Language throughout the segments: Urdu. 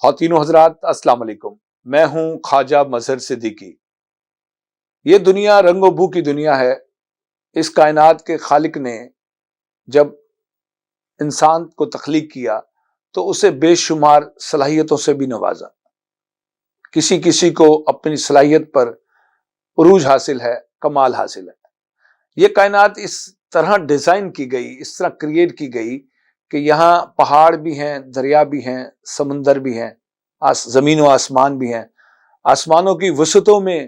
خواتین و حضرات السلام علیکم، میں ہوں خواجہ مظہر صدیقی۔ یہ دنیا رنگ و بو کی دنیا ہے۔ اس کائنات کے خالق نے جب انسان کو تخلیق کیا تو اسے بے شمار صلاحیتوں سے بھی نوازا۔ کسی کسی کو اپنی صلاحیت پر عروج حاصل ہے، کمال حاصل ہے۔ یہ کائنات اس طرح ڈیزائن کی گئی، اس طرح کریٹ کی گئی کہ یہاں پہاڑ بھی ہیں، دریا بھی ہیں، سمندر بھی ہیں، زمین و آسمان بھی ہیں۔ آسمانوں کی وسعتوں میں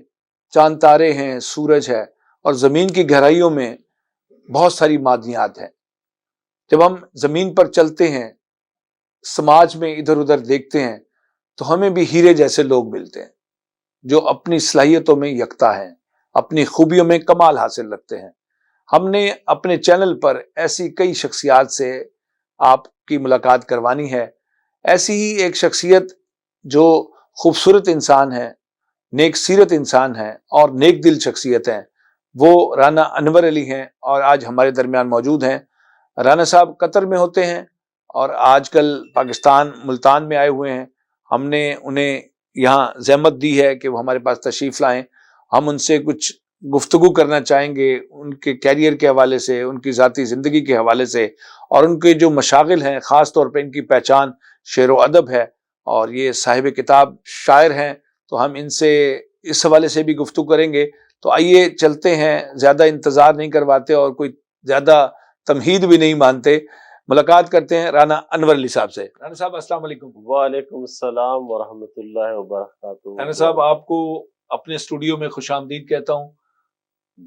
چاند تارے ہیں، سورج ہے، اور زمین کی گہرائیوں میں بہت ساری معدنیات ہیں۔ جب ہم زمین پر چلتے ہیں، سماج میں ادھر ادھر دیکھتے ہیں تو ہمیں بھی ہیرے جیسے لوگ ملتے ہیں جو اپنی صلاحیتوں میں یکتا ہیں، اپنی خوبیوں میں کمال حاصل رکھتے ہیں۔ ہم نے اپنے چینل پر ایسی کئی شخصیات سے آپ کی ملاقات کروانی ہے۔ ایسی ہی ایک شخصیت جو خوبصورت انسان ہے، نیک سیرت انسان ہے اور نیک دل شخصیت ہیں، وہ رانا انور علی ہیں اور آج ہمارے درمیان موجود ہیں۔ رانا صاحب قطر میں ہوتے ہیں اور آج کل پاکستان ملتان میں آئے ہوئے ہیں۔ ہم نے انہیں یہاں زحمت دی ہے کہ وہ ہمارے پاس تشریف لائیں۔ ہم ان سے کچھ گفتگو کرنا چاہیں گے ان کے کیریئر کے حوالے سے، ان کی ذاتی زندگی کے حوالے سے، اور ان کے جو مشاغل ہیں، خاص طور پہ ان کی پہچان شعر و ادب ہے اور یہ صاحب کتاب شاعر ہیں، تو ہم ان سے اس حوالے سے بھی گفتگو کریں گے۔ تو آئیے چلتے ہیں، زیادہ انتظار نہیں کرواتے اور کوئی زیادہ تمہید بھی نہیں مانتے، ملاقات کرتے ہیں رانا انور علی صاحب سے۔ رانا صاحب السلام علیکم۔ وعلیکم السلام ورحمۃ اللہ وبرکاتہ۔ رانا صاحب آپ کو اپنے اسٹوڈیو میں خوش آمدید کہتا ہوں۔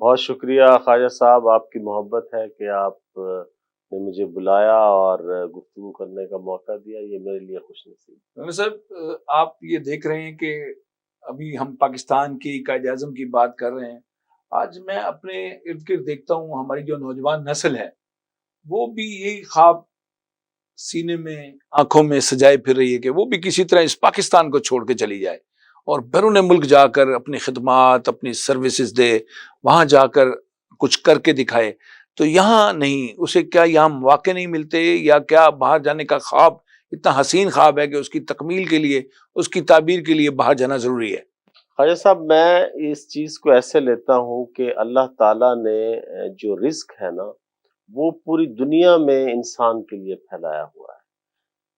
بہت شکریہ خواجہ صاحب، آپ کی محبت ہے کہ آپ نے مجھے بلایا اور گفتگو کرنے کا موقع دیا، یہ میرے لیے خوش نصیب۔ رانا صاحب آپ یہ دیکھ رہے ہیں کہ ابھی ہم پاکستان کی قائد اعظم کی بات کر رہے ہیں۔ آج میں اپنے ارد گرد دیکھتا ہوں ہماری جو نوجوان نسل ہے وہ بھی یہی خواب سینے میں آنکھوں میں سجائے پھر رہی ہے کہ وہ بھی کسی طرح اس پاکستان کو چھوڑ کے چلی جائے اور بیرون ملک جا کر اپنی خدمات، اپنی سروسز دے، وہاں جا کر کچھ کر کے دکھائے۔ تو یہاں نہیں، اسے کیا یہاں مواقع نہیں ملتے، یا کیا باہر جانے کا خواب اتنا حسین خواب ہے کہ اس کی تکمیل کے لیے، اس کی تعبیر کے لیے باہر جانا ضروری ہے؟ خواجہ صاحب، میں اس چیز کو ایسے لیتا ہوں کہ اللہ تعالیٰ نے جو رزق ہے نا، وہ پوری دنیا میں انسان کے لیے پھیلایا ہوا ہے۔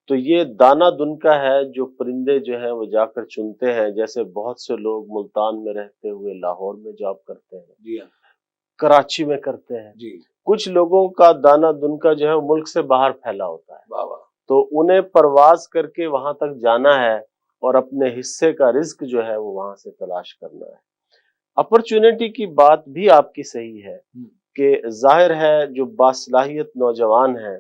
تو یہ دانہ دن کا ہے جو پرندے جو ہیں وہ جا کر چنتے ہیں، جیسے بہت سے لوگ ملتان میں رہتے ہوئے لاہور میں جاب کرتے ہیں، جی ہاں، کراچی میں کرتے ہیں۔ جی، کچھ لوگوں کا دانہ دن کا جو ہے وہ ملک سے باہر پھیلا ہوتا ہے، واہ واہ، تو انہیں پرواز کر کے وہاں تک جانا ہے اور اپنے حصے کا رزق جو ہے وہ وہاں سے تلاش کرنا ہے۔ اپرچونٹی کی بات بھی آپ کی صحیح ہے کہ ظاہر ہے جو باصلاحیت نوجوان ہیں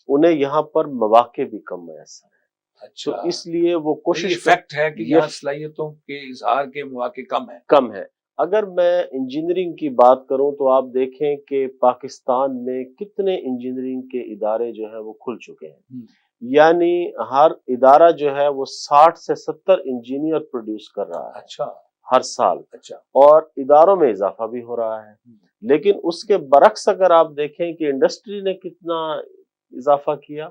انہیں یہاں پر مواقع بھی کم میسر ہیں، اچھا، تو اس لیے وہ کوشش فیکٹ ہے کہ یہ یہاں صلاحیتوں کے اظہار کے مواقع کم ہے۔ اگر میں انجینئرنگ کی بات کروں تو آپ دیکھیں کہ پاکستان میں کتنے انجینئرنگ کے ادارے جو ہیں وہ کھل چکے ہیں، یعنی ہر ادارہ جو ہے وہ 60 سے 70 انجینئر پروڈیوس کر رہا ہے اچھا ہر سال، اچھا، اور اداروں میں اضافہ بھی ہو رہا ہے۔ لیکن اس کے برعکس اگر آپ دیکھیں کہ انڈسٹری نے کتنا اضافہ کیا،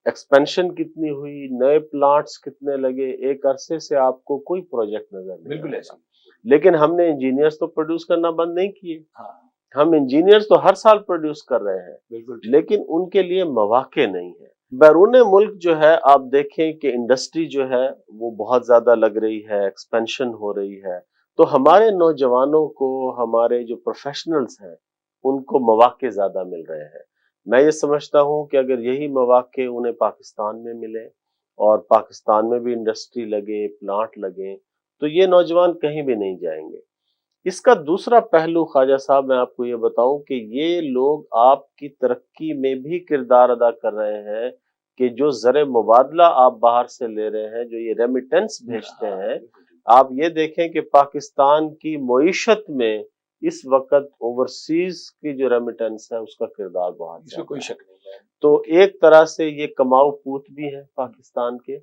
ایکسپینشن کتنی ہوئی، نئے پلانٹس کتنے لگے، ایک عرصے سے آپ کو کوئی پروجیکٹ نظر نہیں بالکل آئے ایسا، گا۔ لیکن ہم نے انجینئرز تو پروڈیوس کرنا بند نہیں کیے، ہاں ہم انجینئرز تو ہر سال پروڈیوس کر رہے ہیں، بالکل، لیکن ان کے لیے مواقع نہیں ہے۔ بیرون ملک جو ہے آپ دیکھیں کہ انڈسٹری جو ہے وہ بہت زیادہ لگ رہی ہے، ایکسپینشن ہو رہی ہے، تو ہمارے نوجوانوں کو، ہمارے جو پروفیشنلز ہیں ان کو مواقع زیادہ مل رہے ہیں۔ میں یہ سمجھتا ہوں کہ اگر یہی مواقع انہیں پاکستان میں ملے اور پاکستان میں بھی انڈسٹری لگے، پلانٹ لگیں، تو یہ نوجوان کہیں بھی نہیں جائیں گے۔ اس کا دوسرا پہلو خواجہ صاحب میں آپ کو یہ بتاؤں کہ یہ لوگ آپ کی ترقی میں بھی کردار ادا کر رہے ہیں کہ جو زر مبادلہ آپ باہر سے لے رہے ہیں، جو یہ ریمیٹنس بھیجتے ہیں، آپ یہ دیکھیں کہ پاکستان کی معیشت میں اس وقت اوورسیز کی جو ریمیٹنس ہے اس کا کردار بہت اس میں کوئی زیادہ ہے۔ شک نہیں ہے۔ تو ایک طرح سے یہ کماؤ پوت بھی ہیں پاکستان کے،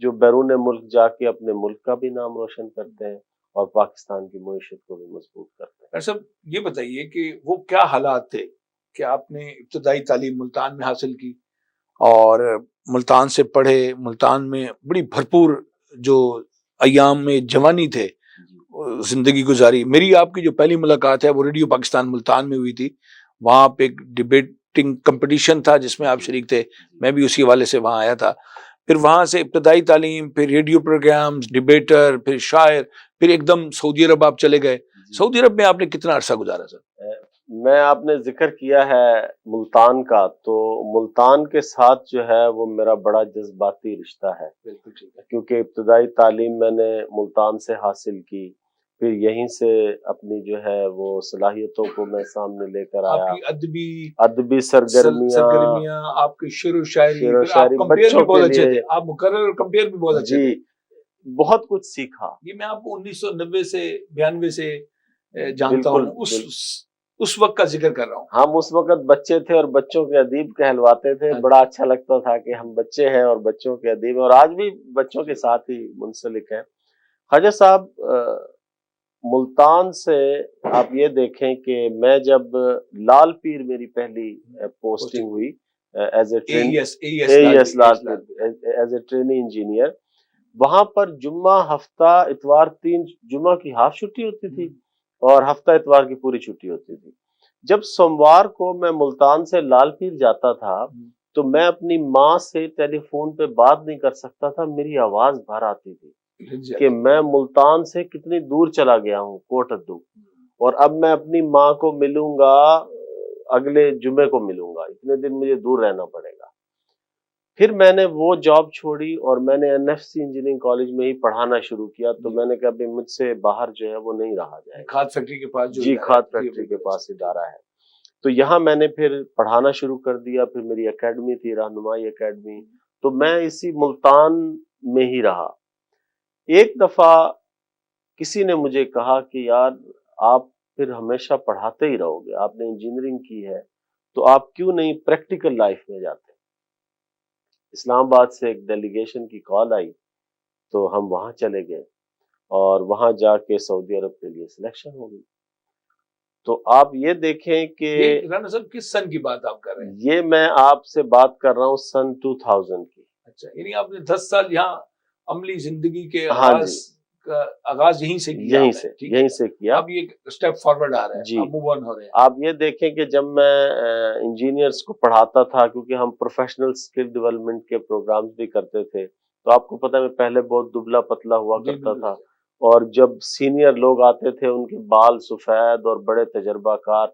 جو بیرون ملک جا کے اپنے ملک کا بھی نام روشن کرتے ہیں اور پاکستان کی معیشت کو بھی مضبوط کرتے ہیں۔ ڈاکٹر صاحب یہ بتائیے کہ وہ کیا حالات تھے کہ آپ نے ابتدائی تعلیم ملتان میں حاصل کی اور ملتان سے پڑھے، ملتان میں بڑی بھرپور جو ایام میں جوانی تھے زندگی گزاری. میری آپ کی جو پہلی ملاقات ہے وہ ریڈیو پاکستان ملتان میں ہوئی تھی. وہاں پہ ایک ڈیبیٹنگ کمپٹیشن تھا جس میں آپ شریک تھے، میں بھی اسی حوالے سے وہاں آیا تھا. پھر وہاں سے ابتدائی تعلیم، پھر ریڈیو پروگرامز، ڈیبیٹر، پھر شاعر، پھر ایک دم سعودی عرب آپ چلے گئے. سعودی عرب میں آپ نے کتنا عرصہ گزارا سر؟ میں آپ نے ذکر کیا ہے ملتان کا، تو ملتان کے ساتھ جو ہے وہ میرا بڑا جذباتی رشتہ ہے. بالکل ٹھیک ہے. کیونکہ ابتدائی تعلیم میں نے ملتان سے حاصل کی، پھر یہیں سے اپنی جو ہے وہ صلاحیتوں کو میں سامنے لے کر آیا. آپ کی ادبی سرگرمیاں، آپ کی شعر و شاعری، شعر و پھر آپ شاعری کمپیئر بھی بچوں بہت کے اچھے لیے، تھے، آپ مقرر اور کمپیئر بھی بہت اچھے تھے. جی بہت کچھ سیکھا. یہ میں آپ کو 1990 سے 92 سے جانتا بالکل ہوں، اس وقت کا ذکر کر رہا ہوں. ہم اس وقت بچے تھے اور بچوں کے ادیب کہلواتے تھے. بڑا اچھا لگتا تھا کہ ہم بچے ہیں اور بچوں کے ادیب ہیں، اور آج بھی بچوں کے ساتھ ہی منسلک ہیں. خواجہ صاحب، ملتان سے آپ یہ دیکھیں کہ میں جب لال پیر میری پہلی پوسٹنگ ہوئی ایز اے ٹرینی انجینئر، وہاں پر جمعہ، ہفتہ، اتوار، 3 جمعہ کی ہاف چھٹی ہوتی تھی اور ہفتہ اتوار کی پوری چھٹی ہوتی تھی. جب سوموار کو میں ملتان سے لال پیر جاتا تھا تو میں اپنی ماں سے ٹیلی فون پہ بات نہیں کر سکتا تھا، میری آواز بھر آتی تھی کہ میں ملتان سے کتنی دور چلا گیا ہوں، کوٹ ادو، اور اب میں اپنی ماں کو ملوں گا اگلے جمعے کو ملوں گا، اتنے دن مجھے دور رہنا پڑے گا. پھر میں نے وہ جاب چھوڑی اور میں نے NFC انجینئرنگ کالج میں ہی پڑھانا شروع کیا. تو میں نے کہا بھی مجھ سے باہر جو ہے وہ نہیں رہا جائے گا. کھاد فیکٹری کے پاس جی، کھاد فیکٹری کے پاس ادارہ ہے. تو یہاں میں نے پھر پڑھانا شروع کر دیا. پھر میری اکیڈمی تھی، رہنمائی اکیڈمی، تو میں اسی ملتان میں ہی رہا. ایک دفعہ کسی نے مجھے کہا کہ یار آپ پھر ہمیشہ پڑھاتے ہی رہو گے، آپ نے انجینئرنگ کی ہے تو آپ کیوں نہیں پریکٹیکل لائف میں جاتے. اسلام آباد سے ایک ڈیلیگیشن کی کال آئی تو ہم وہاں چلے گئے اور وہاں جا کے سعودی عرب کے لیے سلیکشن ہو گئی. تو آپ یہ دیکھیں کہ رانا صاحب کس سن کی بات آپ کر رہے ہیں؟ یہ میں آپ سے بات کر رہا ہوں سن 2000 کی. اچھا، یعنی آپ نے 10 سال یہاں عملی زندگی کے ہاں جی، آغاز یہیں سے کیا. یہیں سے کیا. اب یہ اسٹیپ فارورڈ آ رہا ہے، جی، اب موو آن ہو رہے ہیں. آپ یہ دیکھیں کہ جب میں انجینئرز کو پڑھاتا تھا، کیونکہ ہم پروفیشنل سکل ڈیولپمنٹ کے پروگرامز بھی کرتے تھے، تو آپ کو پتہ ہے میں پہلے بہت دبلا پتلا ہوا کرتا تھا، اور جب سینئر لوگ آتے تھے ان کے بال سفید اور بڑے تجربہ کار،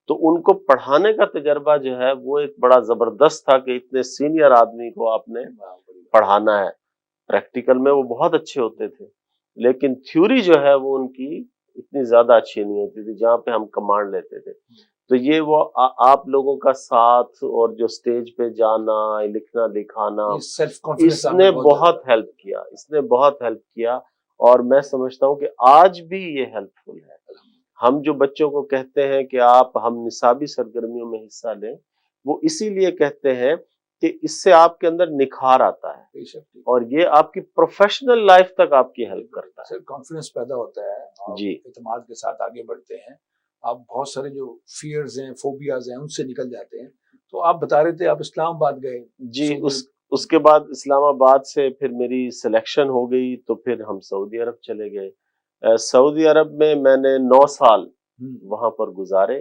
تو ان کو پڑھانے کا تجربہ جو ہے وہ ایک بڑا زبردست تھا کہ اتنے سینئر آدمی کو آپ نے پڑھانا ہے. پریکٹیکل میں وہ بہت اچھے ہوتے تھے، لیکن تھیوری جو ہے وہ ان کی اتنی زیادہ اچھی نہیں ہوتی تھی جہاں پہ ہم کمانڈ لیتے تھے. تو یہ وہ آپ لوگوں کا ساتھ اور جو سٹیج پہ جانا، لکھنا لکھانا، اس نے بہت ہیلپ کیا، اس نے بہت ہیلپ کیا. اور میں سمجھتا ہوں کہ آج بھی یہ ہیلپ فل ہے. ہم جو بچوں کو کہتے ہیں کہ آپ ہم نصابی سرگرمیوں میں حصہ لیں، وہ اسی لیے کہتے ہیں کہ اس سے آپ کے اندر نکھار آتا ہے اور یہ آپ کی پروفیشنل لائف تک آپ کی ہیلپ کرتا ہے. کانفیڈنس پیدا ہوتا ہے جی، اعتماد کے ساتھ آگے بڑھتے ہیں آپ. بہت سارے جو فیئرز ہیں، فوبیاز ہیں، ان سے نکل جاتے ہیں. تو آپ بتا رہے تھے آپ اسلام آباد گئے. جی، اس کے بعد اسلام آباد سے پھر میری سلیکشن ہو گئی تو پھر ہم سعودی عرب چلے گئے. سعودی عرب میں میں نے 9 سال وہاں پر گزارے.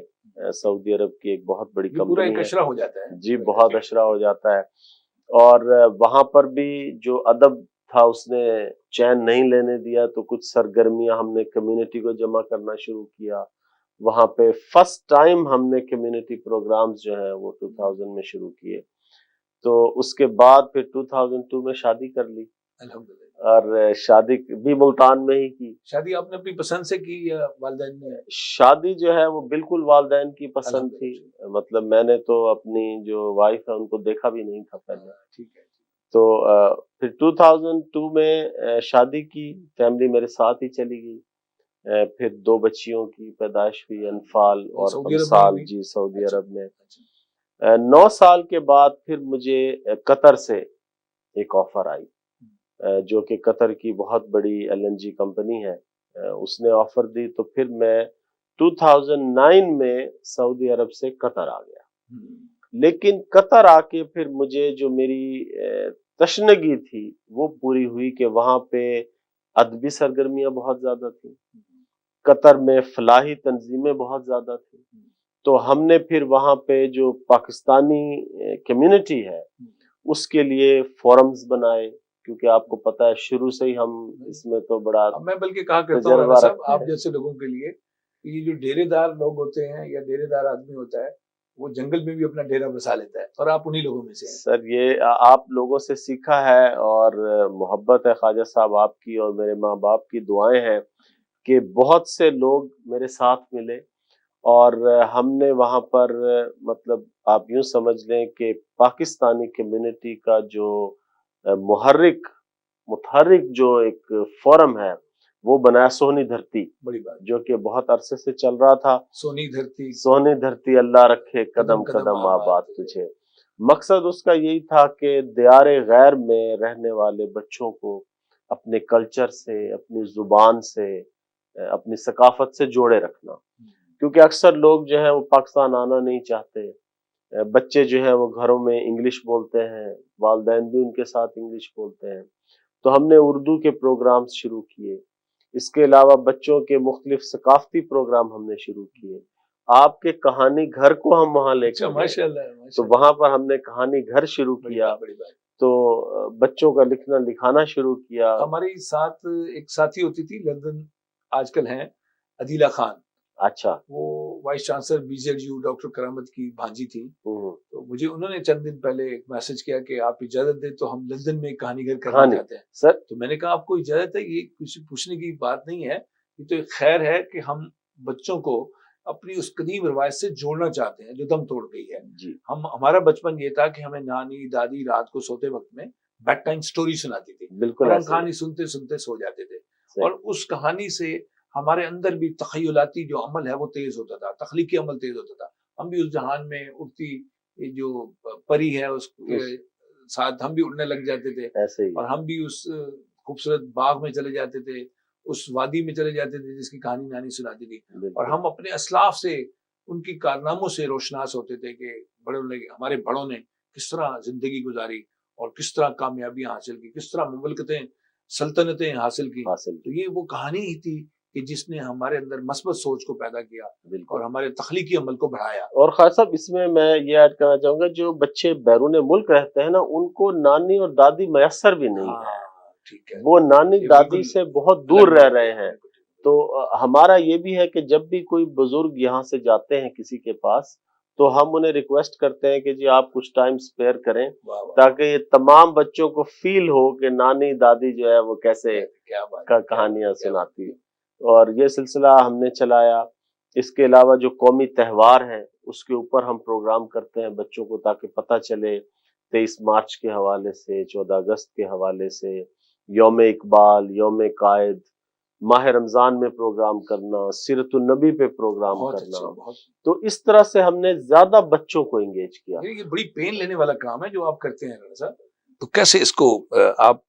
سعودی عرب کی ایک بہت بڑی کمپنی ہے. اشرا ہو جاتا ہے جی، بہت اشرا ہو جاتا ہے. اور وہاں پر بھی جو ادب تھا اس نے چین نہیں لینے دیا، تو کچھ سرگرمیاں ہم نے کمیونٹی کو جمع کرنا شروع کیا. وہاں پہ فرسٹ ٹائم ہم نے کمیونٹی پروگرامز جو ہیں وہ 2000 میں شروع کیے. تو اس کے بعد پھر 2002 میں شادی کر لی، اور شادی بھی ملتان میں ہی کی. شادی آپ نے اپنی پسند سے کی یا والدین نے؟ شادی جو ہے وہ بالکل والدین کی پسند تھی. مطلب میں نے تو اپنی جو وائف ہے ان کو دیکھا بھی نہیں تھا پہلے. ٹھیک ہے. تو پھر 2002 میں شادی کی، فیملی میرے ساتھ ہی چلی گئی. پھر 2 بچیوں کی پیدائش ہوئی، انفال اور امثال. جی، سعودی عرب میں. 9 سال کے بعد پھر مجھے قطر سے ایک آفر آئی، جو کہ قطر کی بہت بڑی LNG کمپنی ہے. اس نے آفر دی تو پھر میں 2009 میں سعودی عرب سے قطر آ گیا. لیکن قطر آ کے پھر مجھے جو میری تشنگی تھی وہ پوری ہوئی کہ وہاں پہ ادبی سرگرمیاں بہت زیادہ تھیں، قطر میں فلاحی تنظیمیں بہت زیادہ تھیں، تو ہم نے پھر وہاں پہ جو پاکستانی کمیونٹی ہے اس کے لیے فورمز بنائے، کیونکہ آپ کو پتہ ہے شروع سے ہی ہم اس میں تو بڑا میں بلکہ کہا کرتا ہوں رانا صاحب آپ جیسے لوگوں کے لیے یہ جو ڈیرے دار لوگ ہوتے ہیں یا ڈیرے دار آدمی ہوتا ہے وہ جنگل میں بھی اپنا ڈیرا بسا لیتا ہے، اور آپ انہی لوگوں میں سے ہیں۔ سر یہ آپ لوگوں سے سیکھا ہے، اور محبت ہے خواجہ صاحب آپ کی اور میرے ماں باپ کی دعائیں ہیں کہ بہت سے لوگ میرے ساتھ ملے، اور ہم نے وہاں پر مطلب آپ یوں سمجھ لیں کہ پاکستانی کمیونٹی کا جو متحرک جو ایک فورم ہے وہ بنایا، سونی دھرتی، بڑی بات، جو کہ بہت عرصے سے چل رہا تھا۔ سونی دھرتی اللہ رکھے قدم قدم آباد تجھے۔ مقصد اس کا یہی تھا کہ دیار غیر میں رہنے والے بچوں کو اپنے کلچر سے، اپنی زبان سے، اپنی ثقافت سے جوڑے رکھنا، کیونکہ اکثر لوگ جو ہیں وہ پاکستان آنا نہیں چاہتے، بچے جو ہیں وہ گھروں میں انگلش بولتے ہیں، والدین بھی ان کے ساتھ انگلش بولتے ہیں، تو ہم نے اردو کے پروگرامز شروع کیے، اس کے علاوہ بچوں کے مختلف ثقافتی پروگرام ہم نے شروع کیے، آپ کے کہانی گھر کو ہم وہاں لے کر گئے، تو وہاں پر ہم نے کہانی گھر شروع کیا، تو بچوں کا لکھنا لکھانا شروع کیا۔ ہمارے ساتھ ایک ساتھی ہوتی تھی لندن، آج کل ہیں، عدیلہ خان، اچھا، وہ وائس چانسلر BZU ڈاکٹر کرامت کی بھانجی تھی، تو مجھے انہوں نے چند دن پہلے ایک میسج کیا کہ آپ اجازت دیں تو ہم لندن میں کہانی گھر کرنا چاہتے ہیں سر، تو میں نے کہا آپ کو اجازت ہے، یہ کسی پوچھنے کی بات نہیں ہے، یہ تو ایک خیر ہے کہ ہم بچوں کو اپنی اس قدیم روایت سے جوڑنا چاہتے ہیں جو دم توڑ گئی ہے۔ جی، ہمارا بچپن یہ تھا کہ ہمیں نانی دادی رات کو سوتے وقت میں بیڈ ٹائم سٹوری سناتی تھی، بالکل، اور ہم کہانی سنتے سنتے سو جاتے تھے، اور اس کہانی سے ہمارے اندر بھی تخیلاتی جو عمل ہے وہ تیز ہوتا تھا، تخلیقی عمل تیز ہوتا تھا، ہم بھی اس جہان میں اڑتی جو پری ہے اس کے ساتھ ہم بھی اڑنے لگ جاتے تھے، ایسے ہی، اور ہم بھی اس خوبصورت باغ میں چلے جاتے تھے، اس وادی میں چلے جاتے تھے جس کی کہانی نانی سناتی تھی، اور ہم اپنے اسلاف سے ان کی کارناموں سے روشناس ہوتے تھے کہ ہمارے بڑوں نے کس طرح زندگی گزاری اور کس طرح کامیابیاں حاصل کی، کس طرح مملکتیں سلطنتیں حاصل کی، تو یہ وہ کہانی ہی تھی کہ جس نے ہمارے اندر مثبت سوچ کو پیدا کیا اور ہمارے تخلیقی عمل کو بڑھایا۔ اور خالد صاحب اس میں یہ ایڈ کرنا چاہوں گا، جو بچے بیرون ملک رہتے ہیں نا ان کو نانی اور دادی میسر بھی نہیں ہے، وہ نانی دادی سے بہت دور رہ رہے ہیں، تو ہمارا یہ بھی ہے کہ جب بھی کوئی بزرگ یہاں سے جاتے ہیں کسی کے پاس تو ہم انہیں ریکویسٹ کرتے ہیں کہ جی آپ کچھ ٹائم سپیئر کریں تاکہ یہ تمام بچوں کو فیل ہو کہ نانی دادی جو ہے وہ کیسے کہانیاں سناتی ہے، اور یہ سلسلہ ہم نے چلایا۔ اس کے علاوہ جو قومی تہوار ہیں اس کے اوپر ہم پروگرام کرتے ہیں بچوں کو، تاکہ پتہ چلے 23 مارچ کے حوالے سے، 14 اگست کے حوالے سے، یوم اقبال، یوم قائد، ماہ رمضان میں پروگرام کرنا، سیرت النبی پہ پروگرام کرنا، تو اس طرح سے ہم نے زیادہ بچوں کو انگیج کیا۔ یہ بڑی پین لینے والا کام ہے جو آپ کرتے ہیں رانا صاحب، تو کیسے اس کو آپ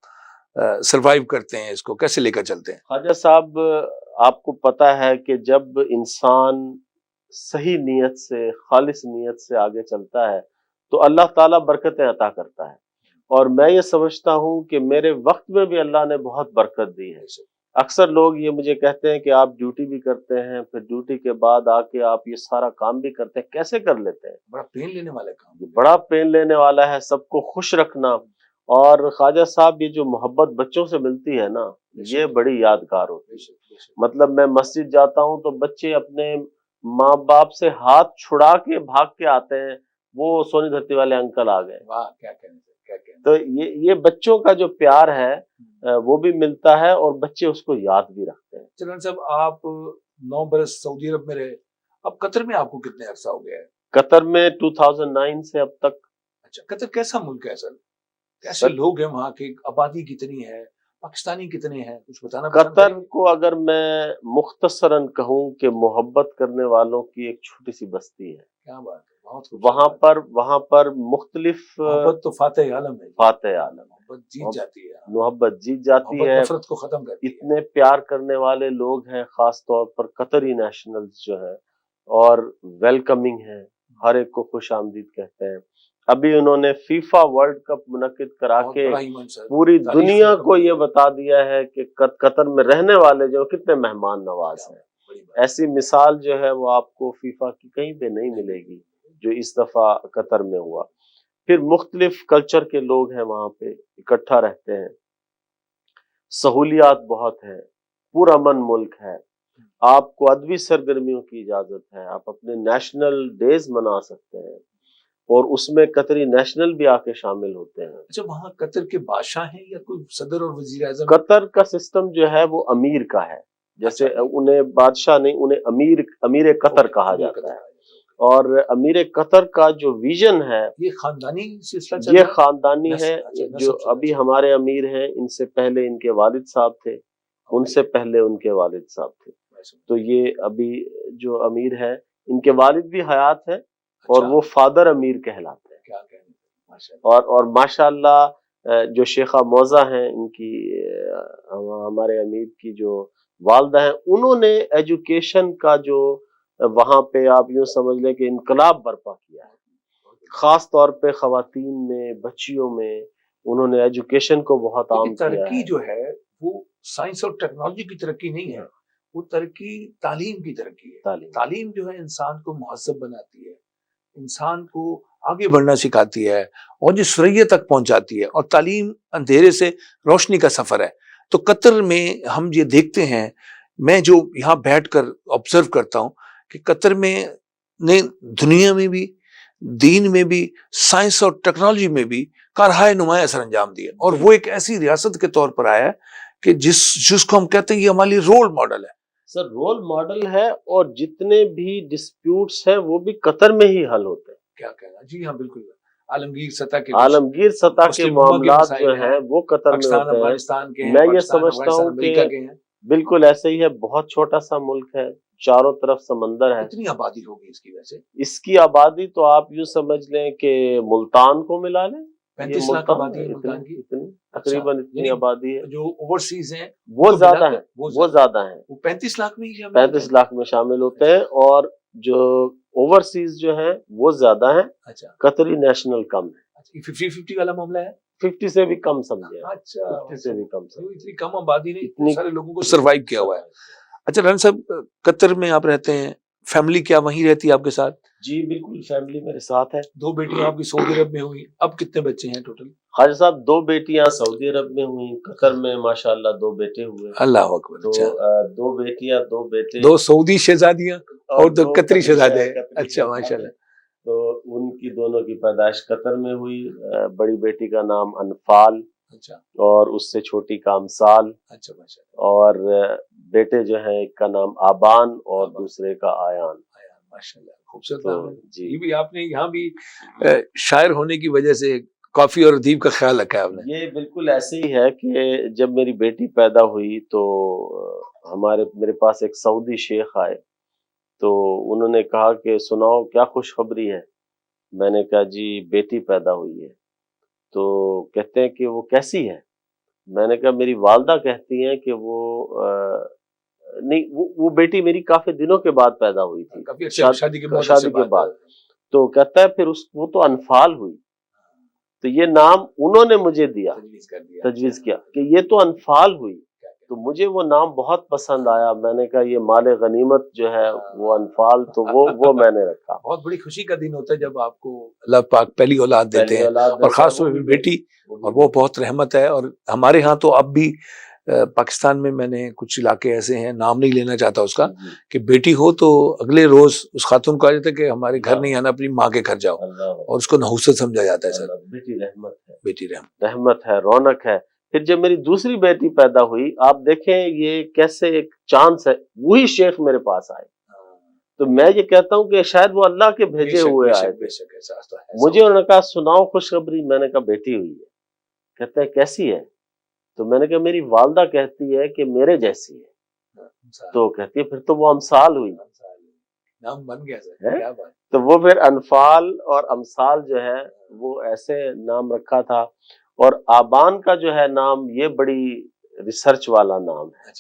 سروائیو کرتے ہیں، اس کو کیسے لے کر چلتے ہیں؟ خواجہ صاحب آپ کو پتہ ہے کہ جب انسان صحیح نیت سے، خالص نیت سے آگے چلتا ہے تو اللہ تعالیٰ برکتیں عطا کرتا ہے، اور میں یہ سمجھتا ہوں کہ میرے وقت میں بھی اللہ نے بہت برکت دی ہے۔ اکثر لوگ یہ مجھے کہتے ہیں کہ آپ ڈیوٹی بھی کرتے ہیں، پھر ڈیوٹی کے بعد آ کے آپ یہ سارا کام بھی کرتے ہیں، کیسے کر لیتے ہیں؟ بڑا پین لینے والا کام، بڑا پین لینے والا ہے، سب کو خوش رکھنا، اور خواجہ صاحب یہ جو محبت بچوں سے ملتی ہے نا یہ بڑی یادگار ہوتی ہے۔ مطلب میں مسجد جاتا ہوں تو بچے اپنے ماں باپ سے ہاتھ چھڑا کے بھاگ کے آتے ہیں، وہ سونی دھرتی والے انکل آ گئے، واہ کیا کہنے، کیا کہنے۔ تو یہ بچوں کا جو پیار ہے وہ بھی ملتا ہے اور بچے اس کو یاد بھی رکھتے ہیں۔ چلن صاحب آپ 9 برس سعودی عرب میں رہے، اب قطر میں آپ کو کتنے عرصہ ہو گیا ہے؟ قطر میں 2009 سے اب تک۔ اچھا، قطر کیسا ملک ہے سر؟ کیسے لوگ ہیں وہاں کی، آبادی کتنی ہے، پاکستانی کتنے ہیں، کچھ بتانا پسند قطر کریں گے؟ کو اگر میں مختصراً کہوں کہ محبت کرنے والوں کی ایک چھوٹی سی بستی ہے، کیا بات ہے، بہت خوب۔ وہاں پر مختلف محبت تو فاتح عالم ہے، فاتح عالم، محبت جیت جاتی ہے، محبت جیت جاتی محبت ہے، نفرت کو ختم کرتی ہے۔ اتنے پیار کرنے والے لوگ ہیں، خاص طور پر قطری نیشنلز جو ہیں، اور ویلکمنگ ہیں، ہر ایک کو خوش آمدید کہتے ہیں. ابھی انہوں نے فیفا ورلڈ کپ منعقد کرا کے پوری دنیا کو یہ بتا دیا ہے کہ قطر میں رہنے والے جو کتنے مہمان نواز ہیں. ایسی مثال جو ہے وہ آپ کو فیفا کی کہیں پہ نہیں ملے گی جو اس دفعہ قطر میں ہوا. پھر مختلف کلچر کے لوگ ہیں وہاں پہ اکٹھا رہتے ہیں، سہولیات بہت ہیں، پرامن ملک ہے. آپ کو ادبی سرگرمیوں کی اجازت ہے، آپ اپنے نیشنل ڈیز منا سکتے ہیں، اور اس میں قطری نیشنل بھی آ کے شامل ہوتے ہیں. اچھا، وہاں قطر کے بادشاہ ہیں یا کوئی صدر اور وزیر اعظم؟ قطر کا سسٹم جو ہے وہ امیر کا ہے، جیسے انہیں بادشاہ نہیں، انہیں امیر قطر کہا جاتا ہے. اور امیر قطر کا جو ویژن ہے یہ خاندانی سلسلہ چل یہ رہا ہے؟ خاندانی ہے. جو ابھی ہمارے امیر ہیں ان سے پہلے ان کے والد صاحب تھے، ان سے پہلے ان کے والد صاحب تھے. تو یہ ابھی جو امیر ہے ان کے والد بھی حیات ہیں اور وہ فادر امیر کہلاتے ہیں. اور ماشاءاللہ جو شیخہ موزہ ہیں ان کی ہمارے امیر کی جو والدہ ہیں، انہوں نے ایجوکیشن کا جو وہاں پہ آپ یوں سمجھ لیں کہ انقلاب برپا کیا ہے. خاص طور پہ خواتین میں، بچیوں میں انہوں نے ایجوکیشن کو بہت عام کیا ہے. ترقی جو ہے وہ سائنس اور ٹیکنالوجی کی ترقی نہیں ہے، وہ ترقی تعلیم کی ترقی ہے. تعلیم جو ہے انسان کو مہذب بناتی ہے، انسان کو آگے بڑھنا سکھاتی ہے اور جو سریا تک پہنچاتی ہے. اور تعلیم اندھیرے سے روشنی کا سفر ہے. تو قطر میں ہم یہ دیکھتے ہیں، میں جو یہاں بیٹھ کر آبزرو کرتا ہوں کہ قطر میں نے دنیا میں بھی، دین میں بھی، سائنس اور ٹیکنالوجی میں بھی کارہائے نمایاں اثر انجام دیا. اور وہ ایک ایسی ریاست کے طور پر آیا ہے کہ جس کو ہم کہتے ہیں یہ ہمارے رول ماڈل ہے. سر رول ماڈل ہے، اور جتنے بھی ڈسپیوٹس ہیں وہ بھی قطر میں ہی حل ہوتے ہیں. کیا کہنا؟ جی ہاں بالکل. عالمگیر سطح کے معاملات جو ہیں وہ قطر میں ہوتے ہیں. میں یہ سمجھتا ہوں کہ بالکل ایسے ہی ہے. بہت چھوٹا سا ملک ہے، چاروں طرف سمندر ہے. کتنی آبادی ہوگی اس کی وجہ سے؟ اس کی آبادی تو آپ یوں سمجھ لیں کہ ملتان کو ملا لیں، 35 لاکھ آبادی ہے ملتان کی. تقریباً اتنی آبادی ہے. جو اوورسیز ہیں وہ زیادہ ہیں، وہ زیادہ ہیں. وہ 35 لاکھ میں ہی 35 لاکھ میں شامل ہوتے ہیں، اور جو اوورسیز جو ہیں وہ زیادہ ہیں. اچھا، قطری نیشنل کم ہے. 50-50 والا معاملہ ہے. 50 سے بھی کم سمجھے. اچھا، 50 سے بھی کم سمجھے. اتنی کم آبادی نے اتنے سارے لوگوں کو سروائیو کیا ہوا ہے. اچھا رن صاحب، قطر میں آپ رہتے ہیں، فیملی کیا وہیں رہتی ہے آپ کے ساتھ؟ جی بالکل، فیملی میرے ساتھ ہے. 2 بیٹیاں آپ کی سعودی عرب میں ہوئی. اب کتنے بچے ہیں ٹوٹل؟ خواجہ صاحب 2 بیٹیاں سعودی عرب میں ہوئیں، قطر میں ماشاءاللہ 2 بیٹے ہوئے. اللہ اکبر. تو 2 بیٹیاں 2 بیٹے، 2 سعودی شہزادیاں اور 2 قطری شہزادے. اچھا ماشاءاللہ. تو ان کی دونوں کی پیدائش قطر میں ہوئی. بڑی بیٹی کا نام انفال، اچھا، اور اس سے چھوٹی کا امثال. اچھا ماشاءاللہ. اور بیٹے جو ہیں ایک کا نام آبان اور دوسرے کا آیان. ماشاءاللہ خوبصورت نام ہے. جی یہ بھی آپ نے یہاں بھی شاعر ہونے کی وجہ سے کافی اور ادیب کا خیال رکھا ہے آپ نے. یہ بالکل ایسے ہی ہے کہ جب میری بیٹی پیدا ہوئی تو میرے پاس ایک سعودی شیخ آئے، تو انہوں نے کہا کہ سناؤ کیا خوشخبری ہے. میں نے کہا جی بیٹی پیدا ہوئی ہے. تو کہتے ہیں کہ وہ کیسی ہے. میں نے کہا میری والدہ کہتی ہیں کہ وہ نہیں، وہ بیٹی میری کافی دنوں کے بعد پیدا ہوئی تھی، شادی کے بعد. تو کہتا ہے پھر وہ تو انفال ہوئی. تو یہ نام انہوں نے مجھے دیا، تجویز کیا کہ یہ تو انفال ہوئی. تو مجھے وہ نام بہت پسند آیا. میں نے کہا یہ مال غنیمت جو ہے وہ انفال، تو وہ میں نے رکھا. بہت بڑی خوشی کا دن ہوتا ہے جب آپ کو اللہ پاک پہلی اولاد دیتے ہیں، اور خاص طور پہ بیٹی، اور وہ بہت رحمت ہے. اور ہمارے ہاں تو اب بھی پاکستان میں نے کچھ علاقے ایسے ہیں، نام نہیں لینا چاہتا اس کا، کہ بیٹی ہو تو اگلے روز اس خاتون کو آ جاتا ہے کہ ہمارے گھر نہیں آنا، اپنی ماں کے گھر جاؤ، اور اس کو نحوست سمجھا جاتا ہے. سر بیٹی رحمت ہے، بیٹی رحمت ہے، رونق ہے. پھر جب میری دوسری بیٹی پیدا ہوئی، آپ دیکھیں یہ کیسے ایک چانس ہے. وہی شیخ میرے پاس آئے. تو میں یہ کہتا ہوں کہ شاید وہ اللہ کے بھیجے ہوئے آئے تھے. مجھے انہوں نے کہا سناؤ خوشخبری. میں نے کہا بیٹی ہوئی ہے. کہتا ہے کیسی ہے؟ تو میں نے کہا میری والدہ کہتی ہے کہ میرے جیسی ہے. تو کہتی ہے پھر تو وہ امثال ہوئی. نام بن گیا. تو وہ پھر انفال اور امثال جو ہے وہ ایسے نام رکھا تھا. اور آبان کا جو ہے نام، یہ بڑی ریسرچ والا نام ہے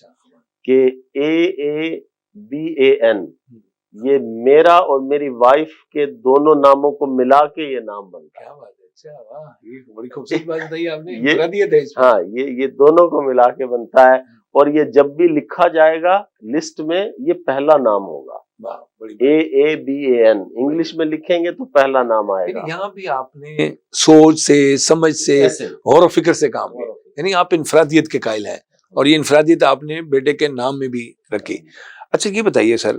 کہ AABAN، یہ میرا اور میری وائف کے دونوں ناموں کو ملا کے یہ نام بنتا ہے۔ کیا بات ہے، اچھا، واہ، یہ بڑی خوبصورت بات بتائی آپ نے، یہ انفرادیت ہے اس میں۔ ہاں یہ دونوں کو ملا کے بنتا ہے، اور یہ جب بھی لکھا جائے گا لسٹ میں یہ پہلا نام ہوگا، واہ، بڑی AABAN انگلش میں لکھیں گے تو پہلا نام آئے یعنی گا۔ یہاں بھی آپ نے سوچ سے، سمجھ سے، ایسے غور و فکر سے کام کیا، یعنی آپ انفرادیت کے قائل ہیں، اور یہ انفرادیت آپ نے بیٹے کے نام میں بھی رکھی۔ اچھا یہ بتائیے سر،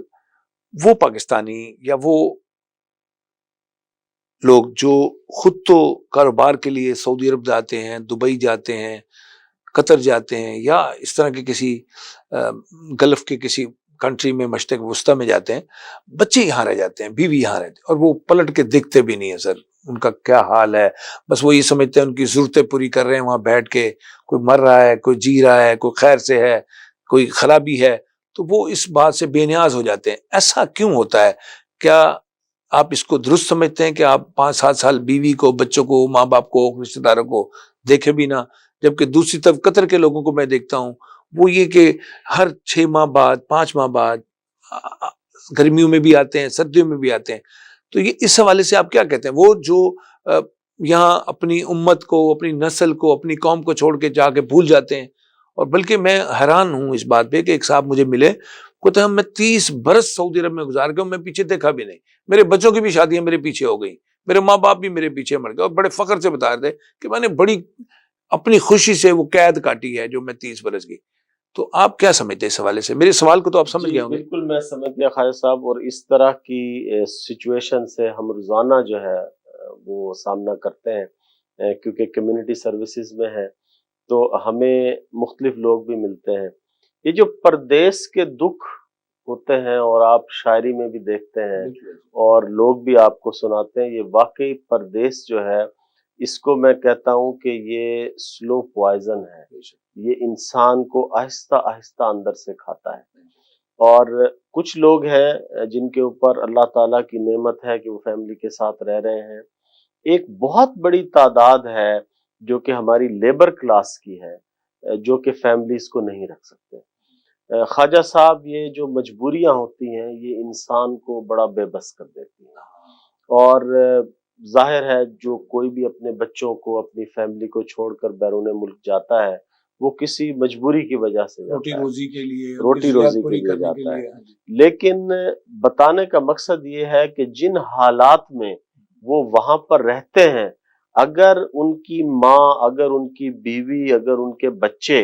وہ پاکستانی یا وہ لوگ جو خود تو کاروبار کے لیے سعودی عرب جاتے ہیں، دبئی جاتے ہیں، قطر جاتے ہیں، یا اس طرح کے کسی گلف کے کسی کنٹری میں، مشرق وسطیٰ میں جاتے ہیں، بچے یہاں رہ جاتے ہیں، بیوی یہاں رہتے ہیں، اور وہ پلٹ کے دیکھتے بھی نہیں ہیں سر ان کا کیا حال ہے، بس وہ یہ سمجھتے ہیں ان کی ضرورتیں پوری کر رہے ہیں وہاں بیٹھ کے، کوئی مر رہا ہے، کوئی جی رہا ہے، کوئی خیر سے ہے، کوئی خرابی ہے، تو وہ اس بات سے بے نیاز ہو جاتے ہیں۔ ایسا کیوں ہوتا ہے؟ کیا آپ اس کو درست سمجھتے ہیں کہ آپ 5-7 سال بیوی کو، بچوں کو، ماں باپ کو، رشتہ داروں کو دیکھے بھی نہ؟ جبکہ دوسری طرف قطر کے لوگوں کو میں دیکھتا ہوں، وہ یہ کہ ہر 6 ماہ بعد، 5 ماہ بعد، گرمیوں میں بھی آتے ہیں، سردیوں میں بھی آتے ہیں۔ تو یہ اس حوالے سے آپ کیا کہتے ہیں؟ وہ جو یہاں اپنی امت کو، اپنی نسل کو، اپنی قوم کو چھوڑ کے جا کے بھول جاتے ہیں، اور بلکہ میں حیران ہوں اس بات پہ کہ ایک صاحب مجھے ملے، کہتے ہیں میں 30 برس سعودی عرب میں گزار گیا ہوں، میں پیچھے دیکھا بھی نہیں، میرے بچوں کی بھی شادیاں میرے پیچھے ہو گئی، میرے ماں باپ بھی میرے پیچھے مر گئے، اور بڑے فخر سے بتا رہے تھے کہ میں نے بڑی اپنی خوشی سے وہ قید کاٹی ہے جو میں 30 برس کی۔ تو آپ کیا سمجھتے ہیں اس حوالے سے؟ میرے سوال کو تو آپ سمجھ جی گئے ہوں گے۔ بالکل میں سمجھ گیا خالد صاحب، اور اس طرح کی سچویشن سے ہم روزانہ جو ہے وہ سامنا کرتے ہیں، کیونکہ کمیونٹی سروسز میں ہیں تو ہمیں مختلف لوگ بھی ملتے ہیں۔ یہ جو پردیس کے دکھ ہوتے ہیں اور آپ شاعری میں بھی دیکھتے ہیں اور لوگ بھی آپ کو سناتے ہیں، یہ واقعی پردیس جو ہے اس کو میں کہتا ہوں کہ یہ سلو پوائزن ہے، یہ انسان کو آہستہ آہستہ اندر سے کھاتا ہے۔ اور کچھ لوگ ہیں جن کے اوپر اللہ تعالیٰ کی نعمت ہے کہ وہ فیملی کے ساتھ رہ رہے ہیں، ایک بہت بڑی تعداد ہے جو کہ ہماری لیبر کلاس کی ہے، جو کہ فیملیز کو نہیں رکھ سکتے۔ خواجہ صاحب، یہ جو مجبوریاں ہوتی ہیں یہ انسان کو بڑا بے بس کر دیتی ہیں، اور ظاہر ہے جو کوئی بھی اپنے بچوں کو، اپنی فیملی کو چھوڑ کر بیرون ملک جاتا ہے وہ کسی مجبوری کی وجہ سے روٹی جاتا ہے، روزی کے لیے، روٹی روزی کے لیے جاتا ہے۔ لیکن بتانے کا مقصد یہ ہے کہ جن حالات میں وہ وہاں پر رہتے ہیں، اگر ان کی ماں، اگر ان کی بیوی، اگر ان کے بچے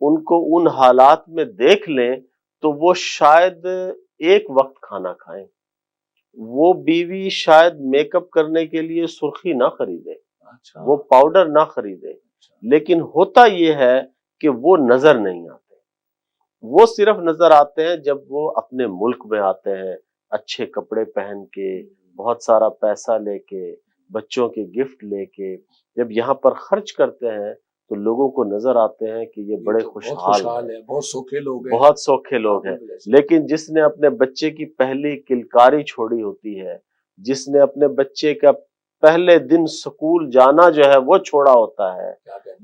ان کو ان حالات میں دیکھ لیں تو وہ شاید ایک وقت کھانا کھائیں، وہ بیوی شاید میک اپ کرنے کے لیے سرخی نہ خریدے، وہ پاؤڈر نہ خریدے، لیکن ہوتا یہ ہے کہ وہ نظر نہیں آتے۔ وہ صرف نظر آتے ہیں جب وہ اپنے ملک میں آتے ہیں، اچھے کپڑے پہن کے، بہت سارا پیسہ لے کے، بچوں کے گفٹ لے کے، جب یہاں پر خرچ کرتے ہیں تو لوگوں کو نظر آتے ہیں کہ یہ بڑے خوشحال ہیں، بہت سوکھے لوگ ہیں، بہت سوکھے لوگ ہیں۔ لیکن جس نے اپنے بچے کی پہلی کلکاری چھوڑی ہوتی ہے، جس نے اپنے بچے کا پہلے دن سکول جانا جو ہے وہ چھوڑا ہوتا ہے،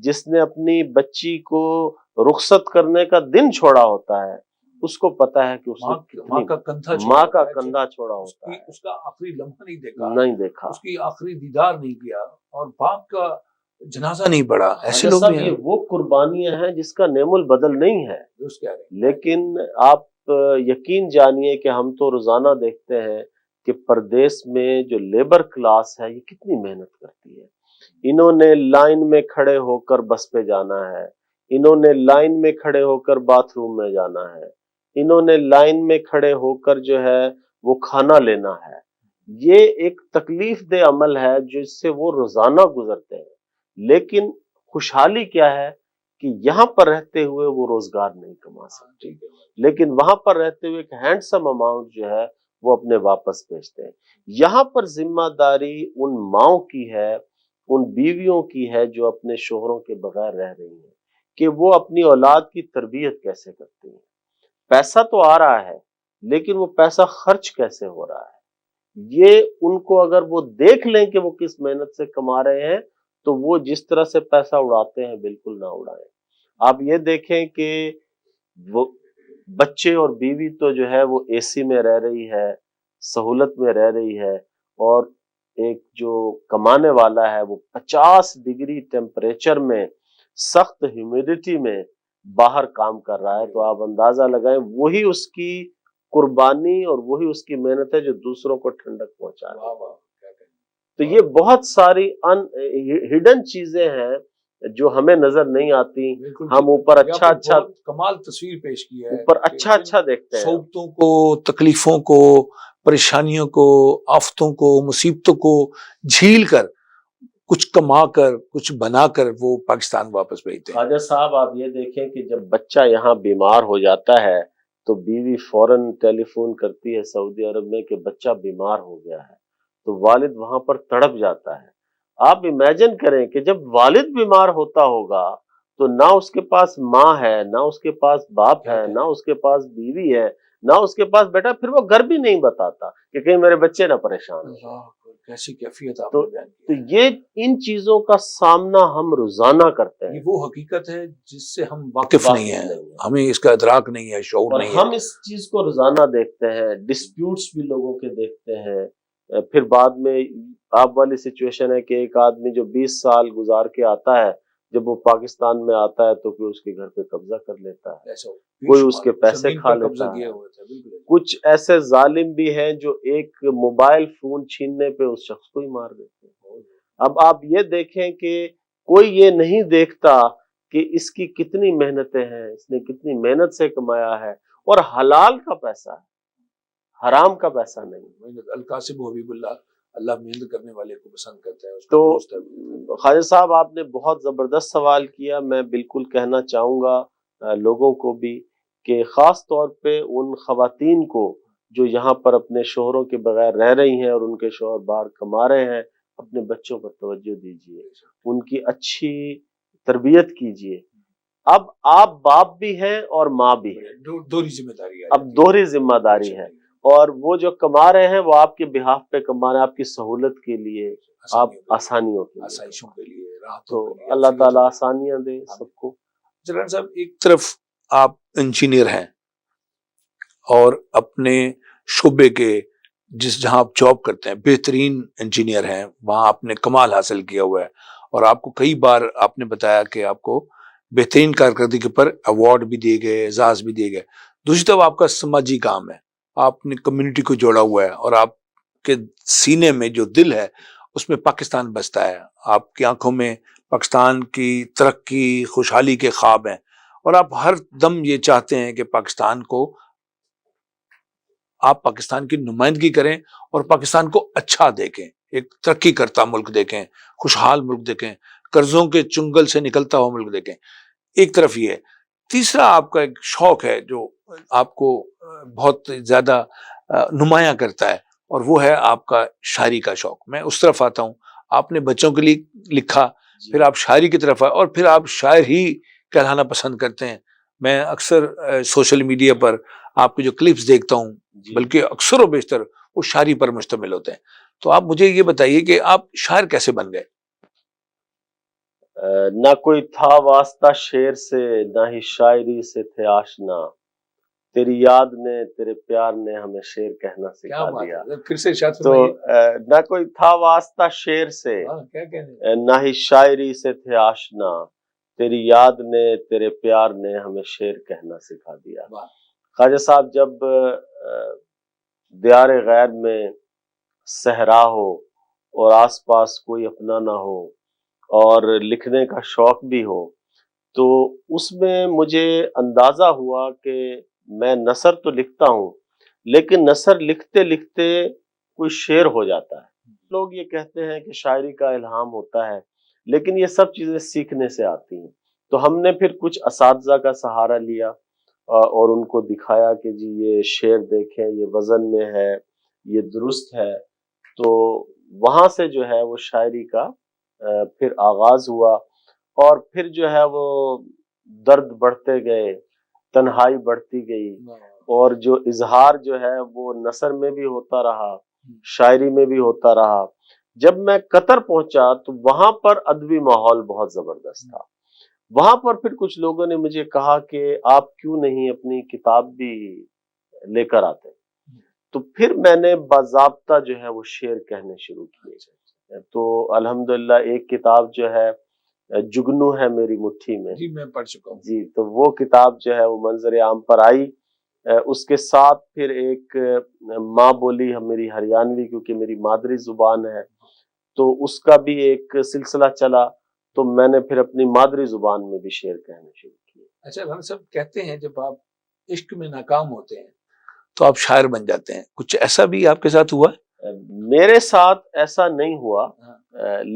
جس نے اپنی بچی کو رخصت کرنے کا دن چھوڑا ہوتا ہے، اس کو پتا ہے کہ اس نے ماں کا کندھا چھوڑا ہوتا ہے، اس کا آخری لمحہ نہیں دیکھا، اس کی آخری دیدار نہیں کیا، اور باپ کا جنازہ نہیں پڑا۔ ایسے لوگ بھی ہیں۔ یہ وہ قربانیاں ہیں جس کا نعم البدل نہیں ہے، لیکن آپ یقین جانیے کہ ہم تو روزانہ دیکھتے ہیں کہ پردیس میں جو لیبر کلاس ہے یہ کتنی محنت کرتی ہے۔ انہوں نے لائن میں کھڑے ہو کر بس پہ جانا ہے، انہوں نے لائن میں کھڑے ہو کر باتھ روم میں جانا ہے، انہوں نے لائن میں کھڑے ہو کر جو ہے وہ کھانا لینا ہے۔ یہ ایک تکلیف دہ عمل ہے جس سے وہ روزانہ گزرتے ہیں، لیکن خوشحالی کیا ہے کہ یہاں پر رہتے ہوئے وہ روزگار نہیں کما سکتے، لیکن وہاں پر رہتے ہوئے ایک ہینڈسم اماؤنٹ جو ہے وہ اپنے واپس بھیجتے ہیں۔ یہاں پر ذمہ داری ان ماؤں کی ہے، ان بیویوں کی ہے جو اپنے شوہروں کے بغیر رہ رہی ہیں، کہ وہ اپنی اولاد کی تربیت کیسے کرتی ہیں۔ پیسہ تو آ رہا ہے لیکن وہ پیسہ خرچ کیسے ہو رہا ہے، یہ ان کو اگر وہ دیکھ لیں کہ وہ کس محنت سے کما رہے ہیں تو وہ جس طرح سے پیسہ اڑاتے ہیں بالکل نہ اڑائیں۔ آپ یہ دیکھیں کہ وہ بچے اور بیوی تو جو ہے وہ اے سی میں رہ رہی ہے، سہولت میں رہ رہی ہے، اور ایک جو کمانے والا ہے وہ 50 ڈگری ٹیمپریچر میں، سخت ہیومیڈیٹی میں باہر کام کر رہا ہے، تو آپ اندازہ لگائیں وہی اس کی قربانی اور وہی اس کی محنت ہے جو دوسروں کو ٹھنڈک پہنچا رہی ہے۔ تو یہ بہت ساری ہڈن چیزیں ہیں جو ہمیں نظر نہیں آتی، ہم اوپر اچھا کمال تصویر پیش کی ہے، اوپر اچھا دیکھتے ہیں، صعوبتوں کو، تکلیفوں کو، پریشانیوں کو، آفتوں کو، مصیبتوں کو جھیل کر، کچھ کما کر، کچھ بنا کر وہ پاکستان واپس بھیجتے ہیں۔ خواجہ صاحب آپ یہ دیکھیں کہ جب بچہ یہاں بیمار ہو جاتا ہے تو بیوی فوراً ٹیلی فون کرتی ہے سعودی عرب میں کہ بچہ بیمار ہو گیا ہے، تو والد وہاں پر تڑپ جاتا ہے۔ آپ امیجن کریں کہ جب والد بیمار ہوتا ہوگا تو نہ اس کے پاس ماں ہے، نہ اس کے پاس باپ ہے، نہ اس کے پاس بیوی ہے، نہ اس کے پاس بیٹا، پھر وہ گھر بھی نہیں بتاتا کہ کہیں میرے بچے نہ پریشان ہوں۔ کیسی کیفیت آپ نے بیان کی۔ تو یہ ان چیزوں کا سامنا ہم روزانہ کرتے ہیں۔ یہ وہ حقیقت ہے جس سے ہم واقف نہیں ہیں، ہمیں اس کا ادراک نہیں ہے، شعور نہیں ہے۔ اور ہم اس چیز کو روزانہ دیکھتے ہیں، ڈسپیوٹس بھی لوگوں کے دیکھتے ہیں، پھر بعد میں آپ والی سچویشن ہے کہ ایک آدمی جو 20 سال گزار کے آتا ہے، جب وہ پاکستان میں آتا ہے تو کوئی اس کے گھر پہ قبضہ کر لیتا ہے، کوئی اس کے پیسے کھا لیتا ہے، کچھ ایسے ظالم بھی ہیں جو ایک موبائل فون چھیننے پہ اس شخص کو ہی مار دیتے ہیں۔ اب آپ یہ دیکھیں کہ کوئی یہ نہیں دیکھتا کہ اس کی کتنی محنتیں ہیں، اس نے کتنی محنت سے کمایا ہے، اور حلال کا پیسہ ہے، حرام کا پیسہ نہیں۔ القاسم حبیب اللہ، اللہ محنت کرنے والے کو پسند کرتا ہے۔ تو خواجہ صاحب آپ نے بہت زبردست سوال کیا، میں بالکل کہنا چاہوں گا لوگوں کو بھی کہ خاص طور پہ ان خواتین کو جو یہاں پر اپنے شوہروں کے بغیر رہ رہی ہیں اور ان کے شوہر باہر کما رہے ہیں، اپنے بچوں پر توجہ دیجیے، ان کی اچھی تربیت کیجیے۔ اب آپ باپ بھی ہیں اور ماں بھی ہیں، دوہری ذمہ داری ہے، اب دوہری ذمہ داری ہے، اور وہ جو کما رہے ہیں وہ آپ کے بہاف پہ کما رہے ہیں، آپ کی سہولت کے لیے، آپ آسانیوں کے لیے، آسائشوں کے لیے، تو اللہ تعالیٰ آسانیاں دے سب کو۔ جلال صاحب، ایک طرف آپ انجینئر ہیں اور اپنے شعبے کے جہاں آپ جاب کرتے ہیں بہترین انجینئر ہیں، وہاں آپ نے کمال حاصل کیا ہوا ہے، اور آپ کو کئی بار آپ نے بتایا کہ آپ کو بہترین کارکردگی پر ایوارڈ بھی دیے گئے، اعزاز بھی دیے گئے۔ دوسری طرف آپ کا سماجی کام ہے، آپ نے کمیونٹی کو جوڑا ہوا ہے، اور آپ کے سینے میں جو دل ہے اس میں پاکستان بستا ہے، آپ کی آنکھوں میں پاکستان کی ترقی، خوشحالی کے خواب ہیں، اور آپ ہر دم یہ چاہتے ہیں کہ پاکستان کو، آپ پاکستان کی نمائندگی کریں اور پاکستان کو اچھا دیکھیں، ایک ترقی کرتا ملک دیکھیں، خوشحال ملک دیکھیں، قرضوں کے چنگل سے نکلتا ہوا ملک دیکھیں۔ ایک طرف یہ ہے۔ تیسرا آپ کا ایک شوق ہے جو آپ کو بہت زیادہ نمایاں کرتا ہے، اور وہ ہے آپ کا شاعری کا شوق۔ میں اس طرف آتا ہوں، آپ نے بچوں کے لیے لکھا، پھر آپ شاعری کی طرف آئے، اور پھر آپ شاعر ہی کہلانا پسند کرتے ہیں۔ میں اکثر سوشل میڈیا پر آپ کے جو کلپس دیکھتا ہوں، بلکہ اکثر و بیشتر وہ شاعری پر مشتمل ہوتے ہیں۔ تو آپ مجھے یہ بتائیے کہ آپ شاعر کیسے بن گئے؟ نہ کوئی تھا واسطہ شعر سے، نہ ہی شاعری سے تھے آشنا، تیری یاد نے، تیرے پیار نے ہمیں شعر کہنا سکھا دیا۔ تو نہ کوئی تھا واسطہ شعر سے، نہ ہی شاعری سے تھے آشنا، تیری یاد نے، تیرے پیار نے ہمیں شعر کہنا سکھا دیا۔ خواجہ صاحب، جب دیار غیر میں صحرا ہو اور آس پاس کوئی اپنا نہ ہو، اور لکھنے کا شوق بھی ہو، تو اس میں مجھے اندازہ ہوا کہ میں نثر تو لکھتا ہوں، لیکن نثر لکھتے لکھتے کوئی شعر ہو جاتا ہے۔ لوگ یہ کہتے ہیں کہ شاعری کا الہام ہوتا ہے، لیکن یہ سب چیزیں سیکھنے سے آتی ہیں۔ تو ہم نے پھر کچھ اساتذہ کا سہارا لیا اور ان کو دکھایا کہ جی یہ شعر دیکھیں، یہ وزن میں ہے، یہ درست ہے۔ تو وہاں سے جو ہے وہ شاعری کا پھر آغاز ہوا، اور پھر جو ہے وہ درد بڑھتے گئے، تنہائی بڑھتی گئی، اور جو اظہار جو ہے وہ نثر میں بھی ہوتا رہا، شاعری میں بھی ہوتا رہا۔ جب میں قطر پہنچا تو وہاں پر ادبی ماحول بہت زبردست تھا۔ وہاں پر پھر کچھ لوگوں نے مجھے کہا کہ آپ کیوں نہیں اپنی کتاب بھی لے کر آتے؟ تو پھر میں نے باضابطہ جو ہے وہ شعر کہنے شروع کیے. تو الحمدللہ ایک کتاب جو ہے جگنو ہے میری مٹھی میں، جی میں پڑھ چکا ہوں. جی تو وہ کتاب جو ہے وہ منظر عام پر آئی. اس کے ساتھ پھر ایک ماں بولی میری ہریانوی، کیونکہ میری مادری زبان ہے، تو اس کا بھی ایک سلسلہ چلا. تو میں نے پھر اپنی مادری زبان میں بھی شعر کہنے شروع کیے. اچھا رانا صاحب، کہتے ہیں جب آپ عشق میں ناکام ہوتے ہیں تو آپ شاعر بن جاتے ہیں، کچھ ایسا بھی آپ کے ساتھ ہوا ہے؟ میرے ساتھ ایسا نہیں ہوا،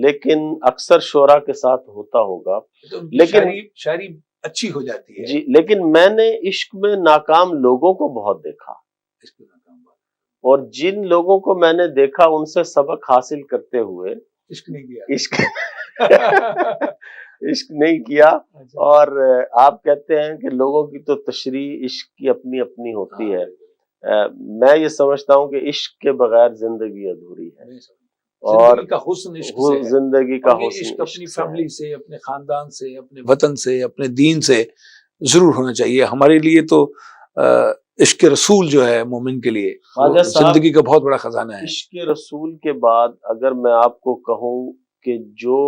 لیکن اکثر شعراء کے ساتھ ہوتا ہوگا. تو لیکن شاعری اچھی ہو جاتی ہے. جی، لیکن میں نے عشق میں ناکام لوگوں کو بہت دیکھا، عشق میں ناکام ہوا، اور جن لوگوں کو میں نے دیکھا ان سے سبق حاصل کرتے ہوئے عشق نہیں کیا. عشق عشق نہیں کیا. اور آپ کہتے ہیں کہ لوگوں کی تو تشریح عشق کی اپنی اپنی ہوتی ہے. میں یہ سمجھتا ہوں کہ عشق کے بغیر زندگی ادھوری ہے، اور زندگی کا حسن عشق سے ہے. زندگی کا اور یہ حسن عشق اپنی سے ہے. فیملی سے، اپنے خاندان سے، اپنے وطن سے، اپنے دین سے ضرور ہونا چاہیے. ہمارے لیے تو عشق رسول جو ہے مومن کے لیے خواجہ صاحب، زندگی کا بہت بڑا خزانہ ہے. عشق رسول کے بعد اگر میں آپ کو کہوں کہ جو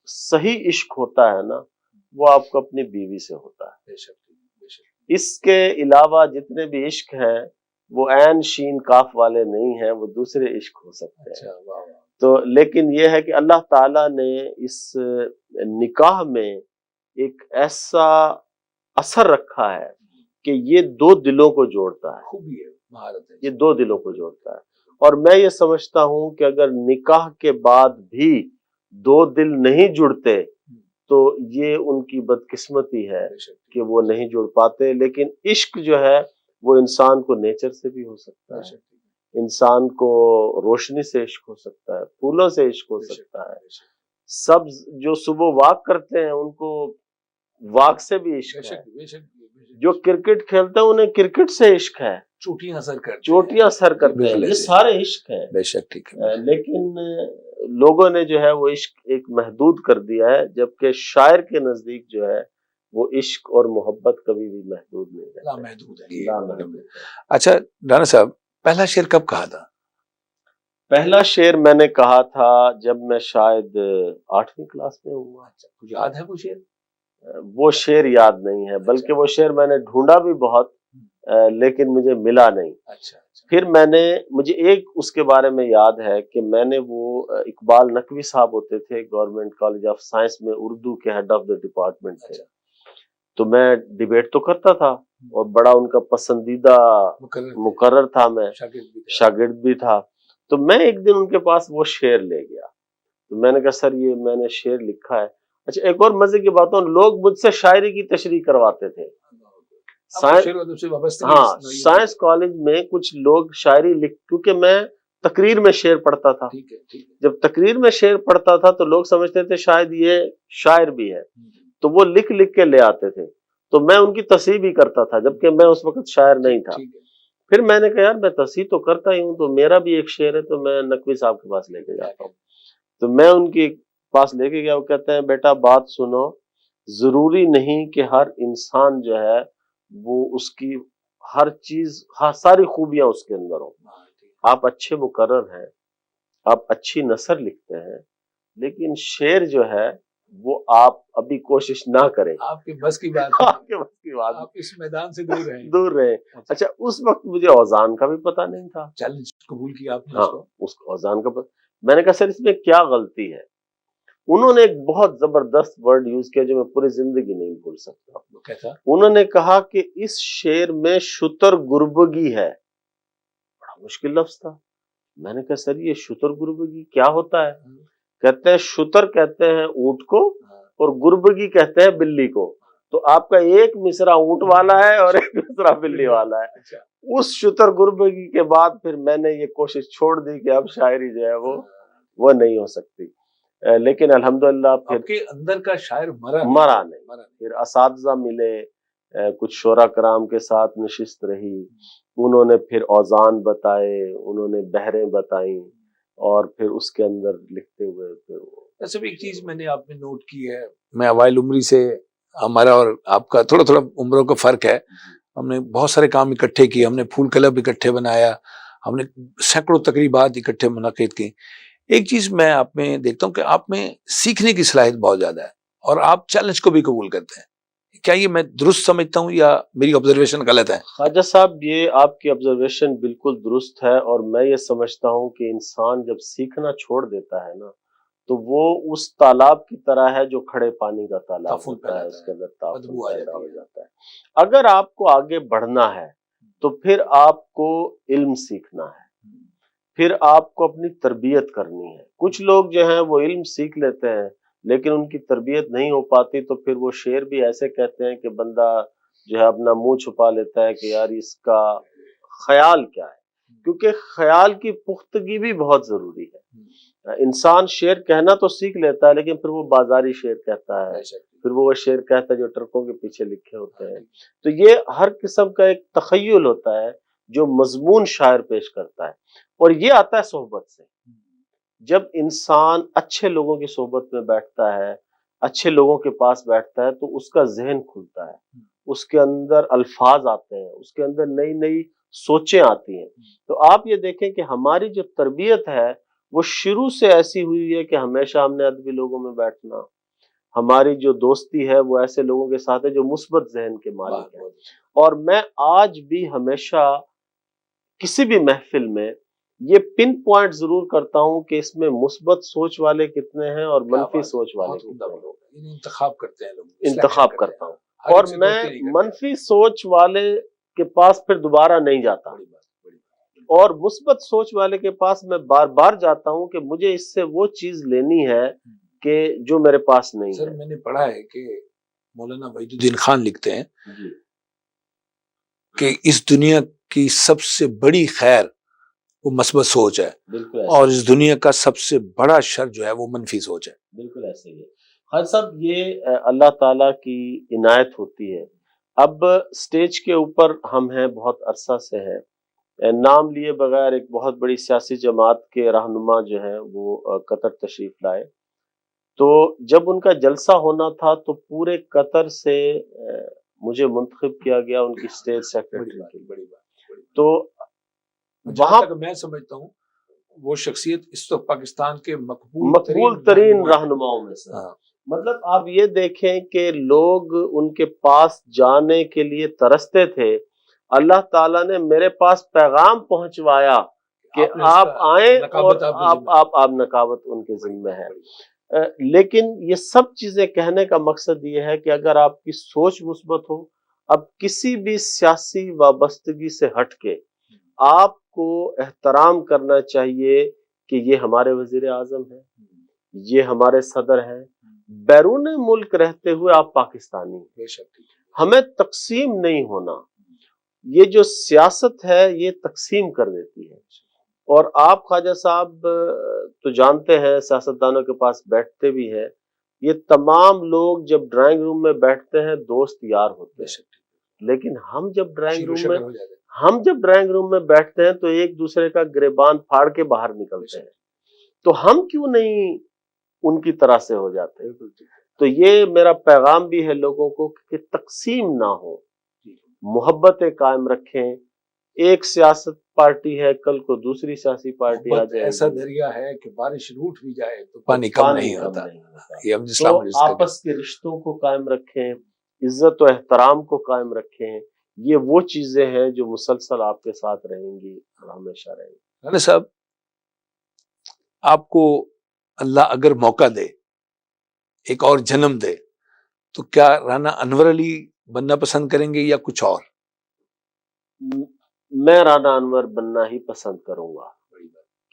صحیح عشق ہوتا ہے نا، وہ آپ کو اپنی بیوی سے ہوتا ہے. بے شک، بے شک. اس کے علاوہ جتنے بھی عشق ہیں وہ عین شین کاف والے نہیں ہیں، وہ دوسرے عشق ہو سکتے ہیں. اچھا، واہ واہ. تو لیکن یہ ہے کہ اللہ تعالیٰ نے اس نکاح میں ایک ایسا اثر رکھا ہے کہ یہ دو دلوں کو جوڑتا ہے، خوبی ہے، مہارت ہے. یہ دو دلوں کو جوڑتا ہے. اور میں یہ سمجھتا ہوں کہ اگر نکاح کے بعد بھی دو دل نہیں جڑتے تو یہ ان کی بدقسمتی ہے کہ وہ نہیں جڑ پاتے. لیکن عشق جو ہے وہ انسان کو نیچر سے بھی ہو سکتا ہے، انسان کو روشنی سے عشق ہو سکتا ہے، پھولوں سے عشق ہو سکتا ہے. سبز جو صبح واک کرتے ہیں ان کو واک سے بھی عشق ہے، جو کرکٹ کھیلتے ہیں انہیں کرکٹ سے عشق ہے، چوٹیاں سر کرتے ہیں، یہ سارے عشق ہیں. بے شک، ٹھیک ہے. لیکن لوگوں نے جو ہے وہ عشق ایک محدود کر دیا ہے، جبکہ شاعر کے نزدیک جو ہے وہ عشق اور محبت کبھی بھی محدود نہیں ہے، لامحدود ہے. لامحدود. اچھا رانا صاحب، پہلا شعر کب کہا تھا؟ پہلا شعر میں نے کہا تھا جب میں شاید 8ویں کلاس میں ہوا. کچھ یاد ہے وہ شعر؟ وہ شعر یاد نہیں ہے، بلکہ وہ شعر میں نے ڈھونڈا بھی بہت، لیکن مجھے ملا نہیں. اچھا. پھر مجھے ایک اس کے بارے میں یاد ہے کہ میں نے وہ اقبال نقوی صاحب ہوتے تھے گورنمنٹ کالج آف سائنس میں، اردو کے ہیڈ آف دا ڈپارٹمنٹ تھے. تو میں ڈیبیٹ تو کرتا تھا اور بڑا ان کا پسندیدہ مقرر تھا، میں شاگرد بھی تھا. تو میں ایک دن ان کے پاس وہ شعر لے گیا. تو میں نے کہا سر یہ میں نے شعر لکھا ہے. اچھا، ایک اور مزے کی بات، لوگ مجھ سے شاعری کی تشریح کرواتے تھے. ہاں، سائنس کالج میں کچھ لوگ شاعری کیونکہ میں تقریر میں شعر پڑھتا تھا. جب تقریر میں شعر پڑھتا تھا تو لوگ سمجھتے تھے شاید یہ شاعر بھی ہے، تو وہ لکھ کے لے آتے تھے. تو میں ان کی تصحیح بھی کرتا تھا، جبکہ میں اس وقت شاعر نہیں تھا. پھر میں نے کہا یار میں تصحیح تو کرتا ہی ہوں، تو میرا بھی ایک شعر ہے، تو میں نقوی صاحب کے پاس لے کے جاتا ہوں. تو میں ان کے پاس لے کے گیا. وہ کہتے ہیں بیٹا بات سنو، ضروری نہیں کہ ہر انسان جو ہے وہ اس کی ہر چیز، ساری خوبیاں اس کے اندر ہوں. آپ اچھے مقرر ہیں، آپ اچھی نثر لکھتے ہیں، لیکن شعر جو ہے وہ آپ ابھی کوشش نہ کریں، آپ کے بس کی بات، آپ اس میدان سے دور رہیں. اچھا، اس وقت مجھے اوزان کا بھی پتہ نہیں تھا. چیلنج قبول کیا آپ نے؟ ہاں، اس اوزان کا پتہ. میں نے کہا سر اس میں کیا غلطی ہے؟ انہوں نے ایک بہت زبردست ورڈ یوز کیا جو میں پوری زندگی نہیں بھول سکتا. کیسا؟ انہوں نے کہا کہ اس شعر میں شتر گربگی ہے. بڑا مشکل لفظ تھا. میں نے کہا سر یہ شتر گربگی کیا ہوتا ہے؟ کہتے ہیں شتر کہتے ہیں اونٹ کو اور گربگی کہتے ہیں بلی کو. تو آپ کا ایک مصرع اونٹ والا ہے اور ایک مصرع بلی والا ہے. اس شتر گربگی کے بعد پھر میں نے یہ کوشش چھوڑ دی کہ اب شاعری جو ہے وہ نہیں ہو سکتی. لیکن الحمدللہ پھر کے اندر کا شاعر مرا نہیں. پھر اساتذہ ملے، کچھ شعراء کرام کے ساتھ نشست رہی، انہوں نے پھر اوزان بتائے، انہوں نے بحریں بتائیں، اور پھر اس کے اندر لکھتے ہوئے پھر ایسے بھی ایک چیز میں نے آپ نے نوٹ کی ہے، میں اوائل عمری سے، ہمارا اور آپ کا تھوڑا عمروں کا فرق ہے. ہم نے بہت سارے کام اکٹھے کیے، ہم نے پھول کلب اکٹھے بنایا، ہم نے سینکڑوں تقریبات اکٹھے منعقد کی۔ ایک چیز میں آپ میں دیکھتا ہوں کہ آپ میں سیکھنے کی صلاحیت بہت زیادہ ہے اور آپ چیلنج کو بھی قبول کرتے ہیں۔ کیا یہ میں درست سمجھتا ہوں یا میری آبزرویشن غلط ہے؟ خواجہ صاحب، یہ آپ کی آبزرویشن بالکل درست ہے، اور میں یہ سمجھتا ہوں کہ انسان جب سیکھنا چھوڑ دیتا ہے نا، تو وہ اس تالاب کی طرح ہے جو کھڑے پانی کا تالاب ہوتا ہے، اس کے اندر تعفن پیدا ہو جاتا ہے۔ اگر آپ کو آگے بڑھنا ہے تو پھر آپ کو علم سیکھنا ہے، پھر آپ کو اپنی تربیت کرنی ہے۔ کچھ لوگ جو ہیں وہ علم سیکھ لیتے ہیں لیکن ان کی تربیت نہیں ہو پاتی، تو پھر وہ شعر بھی ایسے کہتے ہیں کہ بندہ جو ہے اپنا منہ چھپا لیتا ہے کہ یار اس کا خیال کیا ہے، کیونکہ خیال کی پختگی بھی بہت ضروری ہے۔ انسان شعر کہنا تو سیکھ لیتا ہے لیکن پھر وہ بازاری شعر کہتا ہے، پھر وہ شعر کہتا ہے جو ٹرکوں کے پیچھے لکھے ہوتے ہیں۔ تو یہ ہر قسم کا ایک تخیل ہوتا ہے جو مضمون شاعر پیش کرتا ہے، اور یہ آتا ہے صحبت سے۔ جب انسان اچھے لوگوں کی صحبت میں بیٹھتا ہے، اچھے لوگوں کے پاس بیٹھتا ہے، تو اس کا ذہن کھلتا ہے، اس کے اندر الفاظ آتے ہیں، اس کے اندر نئی نئی سوچیں آتی ہیں۔ تو آپ یہ دیکھیں کہ ہماری جو تربیت ہے وہ شروع سے ایسی ہوئی ہے کہ ہمیشہ ہم نے ادبی لوگوں میں بیٹھنا، ہماری جو دوستی ہے وہ ایسے لوگوں کے ساتھ ہے جو مثبت ذہن کے مالک ہیں۔ اور میں آج بھی ہمیشہ کسی بھی محفل میں یہ پن پوائنٹ ضرور کرتا ہوں کہ اس میں مثبت سوچ والے کتنے ہیں اور منفی سوچ والے کتنے ہیں، انتخاب کرتے ہیں لوگ، انتخاب کرتا ہوں۔ اور میں منفی سوچ والے کے پاس پھر دوبارہ نہیں جاتا، اور مثبت سوچ والے کے پاس میں بار بار جاتا ہوں کہ مجھے اس سے وہ چیز لینی ہے کہ جو میرے پاس نہیں ہے۔ سر میں نے پڑھا ہے کہ مولانا وحید الدین خان لکھتے ہیں کہ اس دنیا کی سب سے بڑی خیر وہ مثبت سوچ ہے، اور اس دنیا کا سب سے بڑا شر جو ہے وہ منفی سوچ ہے۔ بالکل ایسے ہی ہے خالد صاحب، یہ اللہ تعالیٰ کی عنایت ہوتی ہے۔ اب سٹیج کے اوپر ہم ہیں بہت عرصہ سے ہیں، نام لیے بغیر ایک بہت بڑی سیاسی جماعت کے رہنما جو ہیں وہ قطر تشریف لائے، تو جب ان کا جلسہ ہونا تھا تو پورے قطر سے مجھے منتخب کیا گیا ان کی اسٹیج سیکرٹری کے۔ تو جہاں تک میں سمجھتا ہوں وہ شخصیت اس وقت پاکستان کے مقبول ترین رہنماؤں میں سے، مطلب آپ یہ دیکھیں کہ لوگ ان کے پاس جانے کے لیے ترستے تھے، اللہ تعالیٰ نے میرے پاس پیغام پہنچوایا کہ آپ آئیں اور آپ نقابت ان کے ذمہ ہے۔ لیکن یہ سب چیزیں کہنے کا مقصد یہ ہے کہ اگر آپ کی سوچ مثبت ہو، اب کسی بھی سیاسی وابستگی سے ہٹ کے آپ کو احترام کرنا چاہیے کہ یہ ہمارے وزیر اعظم ہیں، یہ ہمارے صدر ہیں، بیرون ملک رہتے ہوئے آپ پاکستانی ہیں، ہمیں تقسیم نہیں ہونا۔ یہ جو سیاست ہے یہ تقسیم کر دیتی ہے، اور آپ خواجہ صاحب تو جانتے ہیں سیاستدانوں کے پاس بیٹھتے بھی ہیں، یہ تمام لوگ جب ڈرائنگ روم میں بیٹھتے ہیں دوست یار ہوتے ہیں، لیکن ہم جب ڈرائنگ روم میں بیٹھتے ہیں تو ایک دوسرے کا گریبان پھاڑ کے باہر نکلتے ہیں، تو ہم کیوں نہیں ان کی طرح سے ہو جاتے؟ تو یہ میرا پیغام بھی ہے لوگوں کو کہ تقسیم نہ ہو، محبتیں قائم رکھیں۔ ایک سیاست پارٹی ہے، کل کو دوسری سیاسی پارٹی آ جائے، ایسا دریا ہے کہ بارش روٹ بھی جائے تو پانی کم نہیں ہوتا۔ تو آپس کے رشتوں کو قائم رکھیں، عزت و احترام کو قائم رکھیں، یہ وہ چیزیں ہیں جو مسلسل آپ کے ساتھ رہیں گی اور ہمیشہ رہیں گی۔ رانا صاحب، آپ کو اللہ اگر موقع دے، ایک اور جنم دے، تو کیا رانا انور علی بننا پسند کریں گے یا کچھ اور؟ میں رانا انور بننا ہی پسند کروں گا،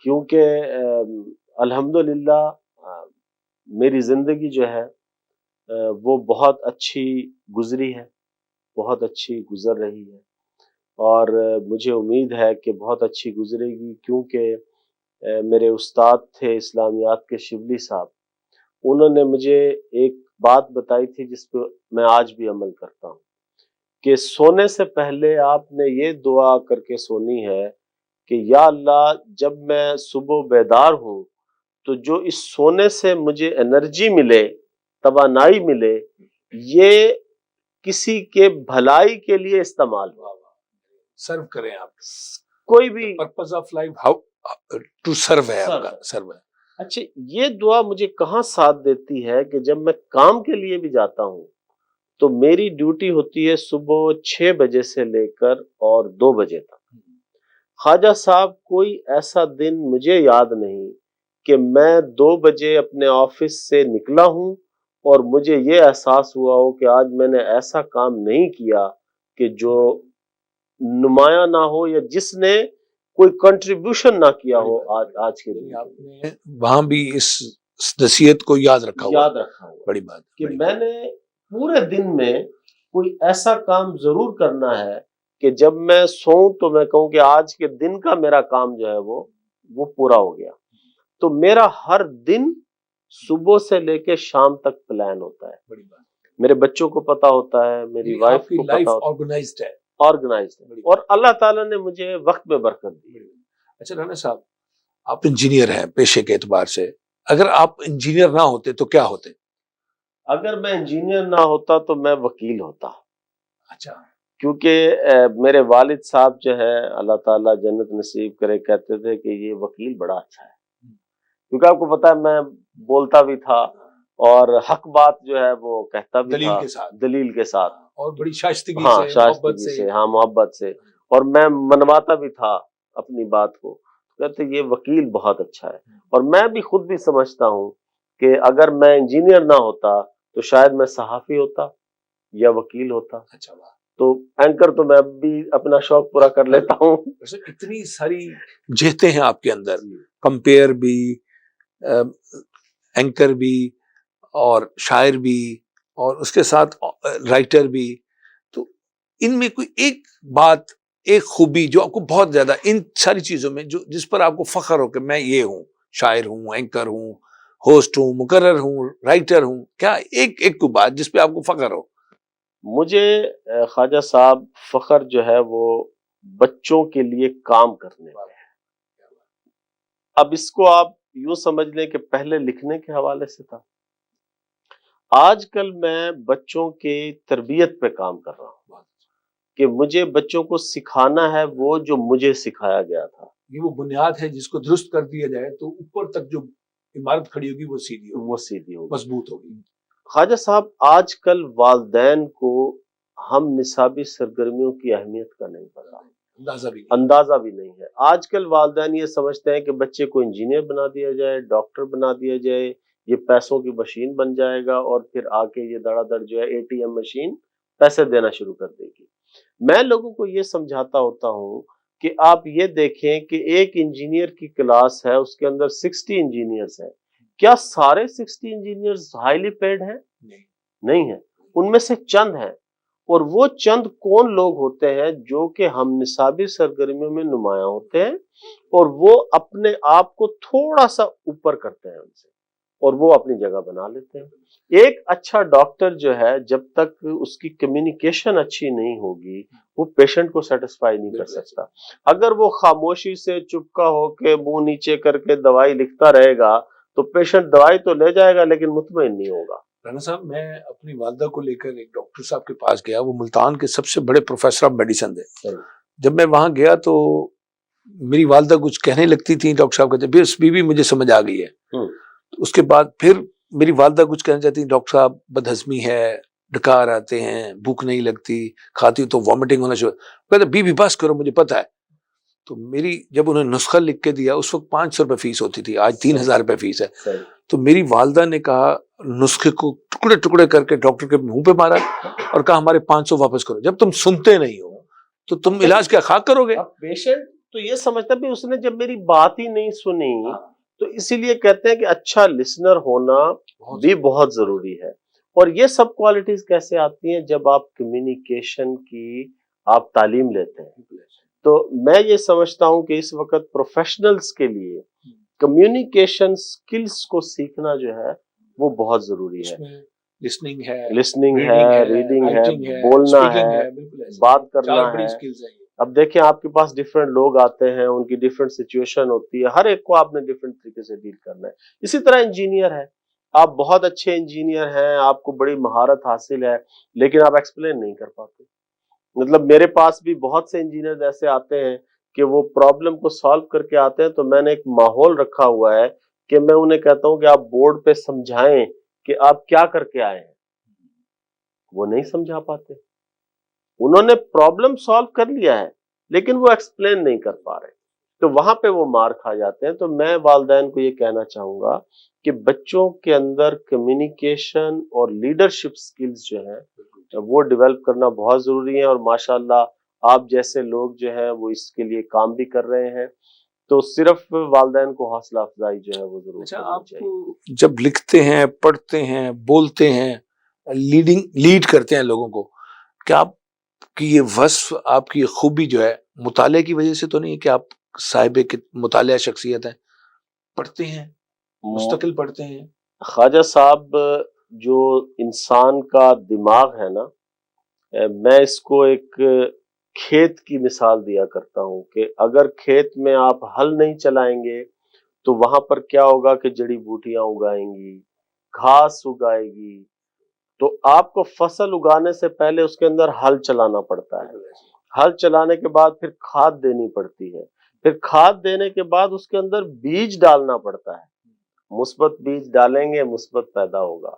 کیونکہ الحمدللہ میری زندگی جو ہے وہ بہت اچھی گزری ہے، بہت اچھی گزر رہی ہے، اور مجھے امید ہے کہ بہت اچھی گزرے گی، کیونکہ میرے استاد تھے اسلامیات کے شبلی صاحب، انہوں نے مجھے ایک بات بتائی تھی جس پہ میں آج بھی عمل کرتا ہوں، کہ سونے سے پہلے آپ نے یہ دعا کر کے سونی ہے کہ یا اللہ، جب میں صبح بیدار ہوں تو جو اس سونے سے مجھے انرجی ملے، توانائی ملے، یہ کسی کے بھلائی کے لیے استعمال ہو. سرو کریں آپ, کوئی بھی purpose of life how to serve ہے آپ کا, سرو ہے. اچھا, یہ دعا مجھے کہاں ساتھ دیتی ہے کہ جب میں کام کے لیے بھی جاتا ہوں تو میری ڈیوٹی ہوتی ہے صبح 6 بجے سے لے کر اور 2 بجے تک. خواجہ صاحب کوئی ایسا دن مجھے یاد نہیں کہ میں 2 بجے اپنے آفس سے نکلا ہوں اور مجھے یہ احساس ہوا ہو کہ آج میں نے ایسا کام نہیں کیا کہ جو نمایاں نہ ہو یا جس نے کوئی کنٹریبیوشن نہ کیا ہو آج کے دن. آپ نے وہاں بھی اس نصیحت کو یاد رکھا ہوا, بڑی بات کہ میں نے پورے دن میں کوئی ایسا کام ضرور کرنا ہے کہ جب میں سوؤں تو میں کہوں کہ آج کے دن کا میرا کام جو ہے وہ پورا ہو گیا. تو میرا ہر دن صبح سے لے کے شام تک پلان ہوتا ہے. بڑی بات, میرے بچوں کو پتا ہوتا ہے, میری وائف کو پتا ہوتا ہے, آرگنائزڈ ہے, اور اللہ تعالیٰ نے مجھے وقت میں برکت دی. اچھا رانا صاحب, آپ انجینئر ہیں پیشے کے اعتبار سے, اگر آپ انجینئر نہ ہوتے تو کیا ہوتے؟ اگر میں انجینئر نہ ہوتا تو میں وکیل ہوتا. اچھا, کیونکہ میرے والد صاحب جو ہے اللہ تعالیٰ جنت نصیب کرے کہتے تھے کہ یہ وکیل بڑا اچھا ہے, کیونکہ آپ کو پتا ہے میں بولتا بھی تھا اور حق بات جو ہے وہ کہتا بھی تھا دلیل کے ساتھ اور بڑی شائستگی سے, ہاں محبت سے, اور میں منواتا بھی تھا اپنی بات کو. کہتے یہ وکیل بہت اچھا ہے, اور میں بھی خود بھی سمجھتا ہوں کہ اگر میں انجینئر نہ ہوتا تو شاید میں صحافی ہوتا یا وکیل ہوتا. اچھا, تو اینکر تو میں اب بھی اپنا شوق پورا کر لیتا ہوں. اتنی ساری جہتیں ہیں آپ کے اندر, کمپیئر بھی, اینکر بھی, اور شاعر بھی, اور اس کے ساتھ رائٹر بھی. تو ان میں کوئی ایک بات, ایک خوبی جو آپ کو بہت زیادہ ان ساری چیزوں میں جس پر آپ کو فخر ہو کہ میں یہ ہوں, شاعر ہوں, اینکر ہوں, ہوسٹ ہوں, مقرر ہوں, رائٹر ہوں, کیا ایک کوئی بات جس پہ آپ کو فخر ہو؟ مجھے خواجہ صاحب فخر جو ہے وہ بچوں کے لیے کام کرنے کا ہے. اب اس کو آپ یوں سمجھ لیں کہ پہلے لکھنے کے حوالے سے تھا, آج کل میں بچوں کی تربیت پہ کام کر رہا ہوں کہ مجھے بچوں کو سکھانا ہے وہ جو مجھے سکھایا گیا تھا. یہ وہ بنیاد ہے جس کو درست کر دیا جائے تو اوپر تک جو عمارت کھڑی ہوگی وہ سیدھی ہوگی, مضبوط ہوگی. خواجہ صاحب آج کل والدین کو ہم نصابی سرگرمیوں کی اہمیت کا نہیں پتا, اندازہ بھی نہیں ہے. آج کل والدین یہ سمجھتے ہیں کہ بچے کو انجینئر بنا دیا جائے, ڈاکٹر بنا دیا جائے, یہ پیسوں کی مشین بن جائے گا اور پھر آ کے یہ دڑا دڑ جو ہے ATM مشین پیسے دینا شروع کر دے گی. میں لوگوں کو یہ سمجھاتا ہوتا ہوں کہ آپ یہ دیکھیں کہ ایک انجینئر کی کلاس ہے, اس کے اندر 60 انجینئرز ہیں. کیا سارے 60 انجینئرز ہائیلی پیڈ ہیں؟ نہیں ہیں, ان میں سے چند ہیں. اور وہ چند کون لوگ ہوتے ہیں جو کہ ہم نصابی سرگرمیوں میں نمایاں ہوتے ہیں اور وہ اپنے آپ کو تھوڑا سا اوپر کرتے ہیں ان سے اور وہ اپنی جگہ بنا لیتے ہیں. ایک اچھا ڈاکٹر جو ہے جب تک اس کی کمیونیکیشن اچھی نہیں ہوگی وہ پیشنٹ کو سیٹسفائی نہیں کر سکتا. اگر وہ خاموشی سے چپکا ہو کے منہ نیچے کر کے دوائی لکھتا رہے گا تو پیشنٹ دوائی تو لے جائے گا لیکن مطمئن نہیں ہوگا. رانا صاحب, میں اپنی والدہ کو لے کر ایک ڈاکٹر صاحب کے پاس گیا, وہ ملتان کے سب سے بڑے پروفیسر آف میڈیسن تھے. جب میں وہاں گیا تو میری والدہ کچھ کہنے لگتی تھی, ڈاکٹر صاحب کہتے بس بیوی مجھے سمجھ آ گئی ہے. اس کے بعد پھر میری والدہ کچھ کہنا چاہتی, ڈاکٹر صاحب بد ہضمی ہے, ڈکار آتے ہیں, بھوک نہیں لگتی, کھاتی تو وامٹنگ ہونا شروع. کہتے بیوی بس کرو, مجھے پتا ہے. تو میری جب انہوں نے نسخہ لکھ کے دیا, اس وقت 500 روپے فیس ہوتی تھی, آج 3000 روپے فیس ہے. تو میری والدہ نے کہا, نسخے کو ٹکڑے ٹکڑے کر کے ڈاکٹر کے منہ پہ مارا اور کہا ہمارے 500 واپس کرو. جب تم سنتے نہیں ہو تو تم علاج کیا خاک کرو گے؟ پیشنٹ تو یہ سمجھتا بھی اس نے جب میری بات ہی نہیں سنی, تو اسی لیے کہتے ہیں کہ اچھا لسنر ہونا بھی بہت ضروری ہے. اور یہ سب کوالٹیز کیسے آتی ہیں؟ جب آپ کمیونیکیشن کی آپ تعلیم لیتے ہیں. تو میں یہ سمجھتا ہوں کہ اس وقت پروفیشنلز کے لیے کمیونیکیشن سکلز کو سیکھنا جو ہے وہ بہت ضروری ہے. لسننگ ہے, ریڈنگ ہے, بولنا ہے, بات کرنا ہے. اب دیکھیں آپ کے پاس ڈیفرنٹ لوگ آتے ہیں, ان کی ڈیفرنٹ سچویشن ہوتی ہے, ہر ایک کو آپ نے ڈیفرنٹ طریقے سے ڈیل کرنا ہے. اسی طرح انجینئر ہے, آپ بہت اچھے انجینئر ہیں، آپ کو بڑی مہارت حاصل ہے، لیکن آپ ایکسپلین نہیں کر پاتے. مطلب میرے پاس بھی بہت سے انجینئر ایسے آتے ہیں کہ وہ پرابلم کو سالو کر کے آتے ہیں، تو میں نے ایک ماحول رکھا ہوا ہے کہ میں انہیں کہتا ہوں کہ آپ بورڈ پہ سمجھائیں کہ آپ کیا کر کے آئے ہیں. وہ نہیں سمجھا پاتے. انہوں نے پرابلم سالو کر لیا ہے لیکن وہ ایکسپلین نہیں کر پا رہے، تو وہاں پہ وہ مار کھا جاتے ہیں. تو میں والدین کو یہ کہنا چاہوں گا کہ بچوں کے اندر کمیونیکیشن اور لیڈرشپ سکلز جو ہیں وہ ڈیولپ کرنا بہت ضروری ہے، اور ماشاءاللہ آپ جیسے لوگ جو ہیں وہ اس کے لیے کام بھی کر رہے ہیں. تو صرف والدین کو حوصلہ افزائی جو ہے وہ ضرور اچھا، کرنی آپ چاہیے. جب لکھتے ہیں، پڑھتے ہیں، بولتے ہیں، لیڈ کرتے ہیں لوگوں کو، کیا آپ کی یہ وصف، آپ کی یہ خوبی جو ہے مطالعے کی وجہ سے تو نہیں کہ آپ صاحب مطالعہ شخصیت ہیں، پڑھتے ہیں، مستقل پڑھتے ہیں؟ خواجہ صاحب، جو انسان کا دماغ ہے نا، میں اس کو ایک کھیت کی مثال دیا کرتا ہوں کہ اگر کھیت میں آپ ہل نہیں چلائیں گے تو وہاں پر کیا ہوگا کہ جڑی بوٹیاں اگائیں گی، گھاس اگائے گی. تو آپ کو فصل اگانے سے پہلے اس کے اندر ہل چلانا پڑتا ہے. ہل چلانے کے بعد پھر کھاد دینی پڑتی ہے، پھر کھاد دینے کے بعد اس کے اندر بیج ڈالنا پڑتا ہے. مثبت بیج ڈالیں گے مثبت پیدا ہوگا.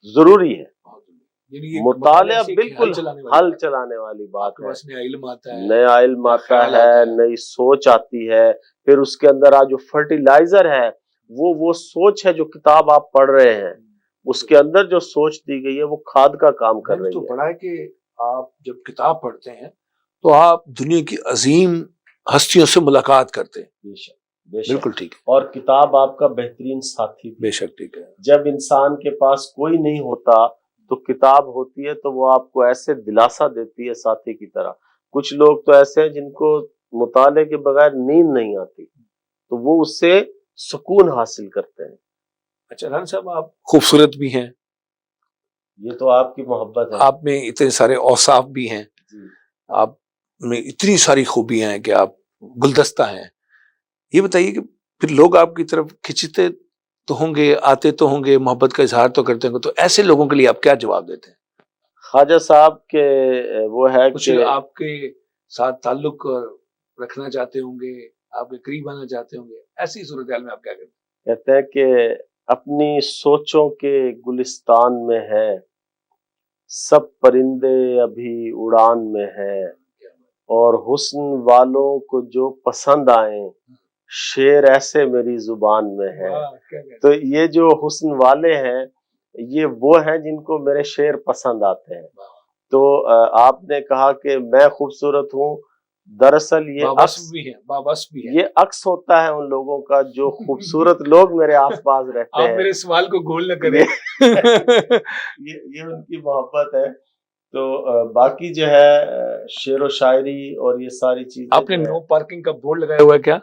ضروری ہے مطالعہ، بالکل ہل چلانے والی بات ہے. نیا علم آتا ہے، نئی سوچ آتی ہے، پھر اس کے اندر جو فرٹیلائزر ہے وہ سوچ ہے جو کتاب آپ پڑھ رہے ہیں، اس کے اندر جو سوچ دی گئی ہے وہ کھاد کا کام کر رہی ہے. پڑھا ہے کہ آپ جب کتاب پڑھتے ہیں تو آپ دنیا کی عظیم ہستیوں سے ملاقات کرتے ہیں. بے شک، بے شک. بالکل ٹھیک ہے. اور کتاب آپ کا بہترین ساتھی. بے شک ٹھیک ہے. جب انسان کے پاس کوئی نہیں ہوتا تو کتاب ہوتی ہے تو وہ آپ کو ایسے دلاسا دیتی ہے ساتھی کی طرح. کچھ لوگ تو ایسے ہیں جن کو مطالعے کے بغیر نیند نہیں آتی، تو وہ اس سے سکون حاصل کرتے ہیں. اچھا رحان صاحب، آپ خوبصورت بھی ہیں، یہ تو آپ کی محبت ہے. آپ میں اتنے سارے اوصاف بھی ہیں، آپ میں اتنی ساری خوبیاں ہیں کہ آپ گلدستہ ہیں. یہ بتائیے کہ پھر لوگ آپ کی طرف کھنچتے تو ہوں گے، آتے تو ہوں گے، محبت کا اظہار تو کرتے ہوں گے، تو ایسے لوگوں کے لیے آپ کیا جواب دیتے ہیں؟ خواجہ صاحب کے وہ ہے کچھ کہ آپ کے ساتھ تعلق رکھنا چاہتے ہوں گے، آپ کے قریب آنا چاہتے ہوں گے، ایسی صورتحال میں آپ کیا کرتے ہیں؟ کہتے ہیں کہ اپنی سوچوں کے گلستان میں ہے، سب پرندے ابھی اڑان میں ہے، اور حسن والوں کو جو پسند آئیں شعر ایسے میری زبان میں ہے. تو یہ جو حسن والے ہیں یہ وہ ہیں جن کو میرے شعر پسند آتے ہیں. تو آپ نے کہا کہ میں خوبصورت ہوں، دراصل یہ عکس ہوتا ہے ان لوگوں کا جو خوبصورت لوگ میرے آس پاس رہتے ہیں. آپ میرے سوال کو گول نہ کریں. یہ ان کی محبت ہے. تو باقی جو ہے شعر و شاعری اور یہ ساری چیزیں. آپ نے نو پارکنگ کا بورڈ لگایا ہوا ہے کیا؟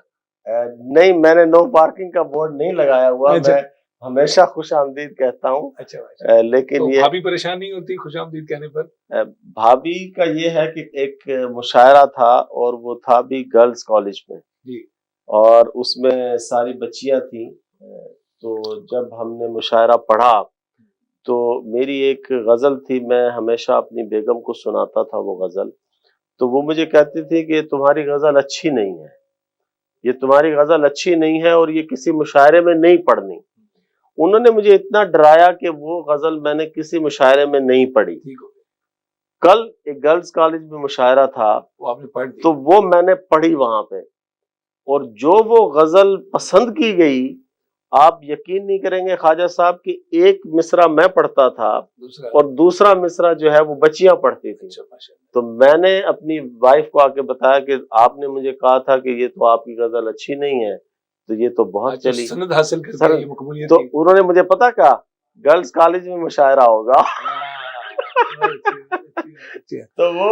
نہیں، میں نے نو پارکنگ کا بورڈ نہیں لگایا ہوا. میں ہمیشہ خوش آمدید کہتا ہوں. اچھا، لیکن یہ بھابھی پریشان نہیں ہوتی خوش آمدید کہنے پر؟ بھابھی کا یہ ہے کہ ایک مشاعرہ تھا اور وہ تھا بھی گرلز کالج میں جی، اور اس میں ساری بچیاں تھیں. تو جب ہم نے مشاعرہ پڑھا تو میری ایک غزل تھی، میں ہمیشہ اپنی بیگم کو سناتا تھا وہ غزل. تو وہ مجھے کہتی تھی کہ تمہاری غزل اچھی نہیں ہے، یہ تمہاری غزل اچھی نہیں ہے اور یہ کسی مشاعرے میں نہیں پڑھنی. انہوں نے مجھے اتنا ڈرایا کہ وہ غزل میں نے کسی مشاعرے میں نہیں پڑھی. کل ایک گرلز کالج میں مشاعرہ تھا تو وہ میں نے پڑھی وہاں پہ، اور جو وہ غزل پسند کی گئی، آپ یقین نہیں کریں گے خواجہ صاحب کہ ایک مصرع میں پڑھتا تھا اور دوسرا مصرع جو ہے وہ بچیاں پڑھتی تھی. تو میں نے اپنی وائف کو آ کے بتایا کہ آپ نے مجھے کہا تھا کہ یہ تو آپ کی غزل اچھی نہیں ہے، تو یہ تو بہت چلی سند حاصل تو انہوں نے مجھے پتا کہا گرلز کالج میں مشاعرہ ہوگا. تو وہ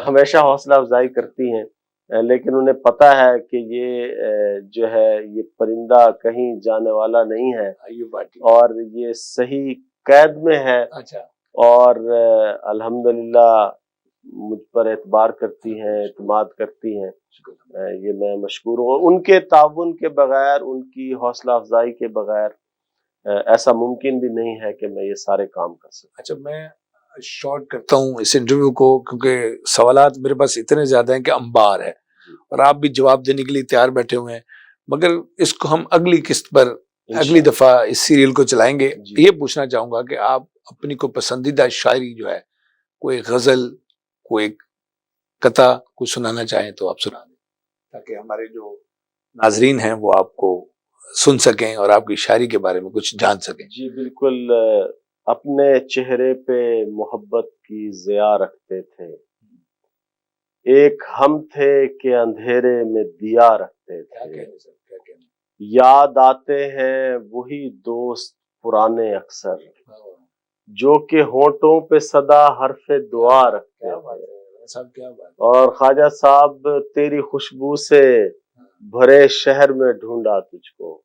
ہمیشہ حوصلہ افزائی کرتی ہیں، لیکن انہیں پتا ہے کہ یہ جو ہے یہ پرندہ کہیں جانے والا نہیں ہے اور یہ صحیح قید میں ہے. اور الحمدللہ مجھ پر اعتبار کرتی ہیں، اعتماد کرتی ہیں. یہ میں مشکور ہوں. ان کے تعاون کے بغیر، ان کی حوصلہ افزائی کے بغیر ایسا ممکن بھی نہیں ہے کہ میں یہ سارے کام کر سکوں۔ اچھا، میں شارٹ کرتا ہوں اس انٹرویو کو، کیونکہ سوالات میرے پاس اتنے زیادہ ہیں کہ انبار ہے، اور آپ بھی جواب دینے کے لیے تیار بیٹھے ہوئے ہیں، مگر اس کو ہم اگلی قسط پر اگلی دفعہ اس سیریل کو چلائیں گے۔ یہ پوچھنا چاہوں گا کہ آپ اپنی کو پسندیدہ شاعری جو ہے، کوئی غزل، کوئی قطع کوئی سنانا چاہیں تو آپ سنا دیں، تاکہ ہمارے جو ناظرین ہیں وہ آپ کو سن سکیں اور آپ کی شاعری کے بارے میں کچھ جان سکیں۔ جی بالکل، اپنے چہرے پہ محبت کی ضیاء رکھتے تھے، ایک ہم تھے کہ اندھیرے میں دیا رکھتے تھے، یاد آتے ہیں وہی دوست پرانے اکثر، جو کہ ہونٹوں پہ سدا حرف دعا رکھتے تھے، اور خواجہ صاحب تیری خوشبو سے بھرے شہر میں ڈھونڈا تجھ کو،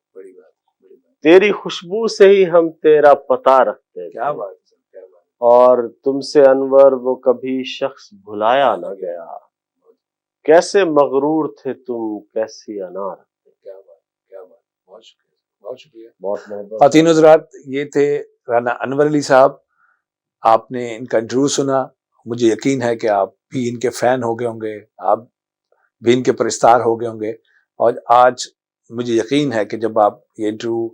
تیری خوشبو سے ہی ہم تیرا پتہ رکھتے تھے، اور تم سے انور وہ کبھی شخص بھلایا نہ گیا، کیسے مغرور تھے تم کیسی انا رکھتے۔ بہت شکریہ، بہت شکریہ، بہت محبت۔ خواتین حضرات، یہ تھے رانا انور علی صاحب۔ آپ نے ان کا انٹرویو سنا، مجھے یقین ہے کہ آپ بھی ان کے فین ہو گئے ہوں گے، آپ بھی ان کے پرستار ہو گئے ہوں گے، اور آج مجھے یقین ہے کہ جب آپ یہ انٹرویو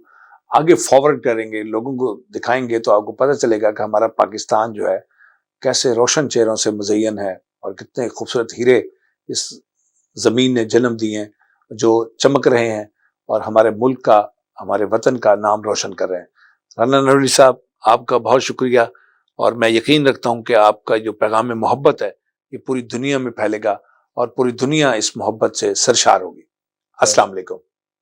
آگے فارورڈ کریں گے، لوگوں کو دکھائیں گے، تو آپ کو پتہ چلے گا کہ ہمارا پاکستان جو ہے کیسے روشن چہروں سے مزین ہے، اور کتنے خوبصورت ہیرے اس زمین نے جنم دیے ہیں جو چمک رہے ہیں اور ہمارے ملک کا، ہمارے وطن کا نام روشن کر رہے ہیں۔ رانا انور علی صاحب، آپ کا بہت شکریہ، اور میں یقین رکھتا ہوں کہ آپ کا جو پیغام محبت ہے یہ پوری دنیا میں پھیلے گا، اور پوری دنیا اس محبت سے سرشار ہوگی۔ السلام علیکم۔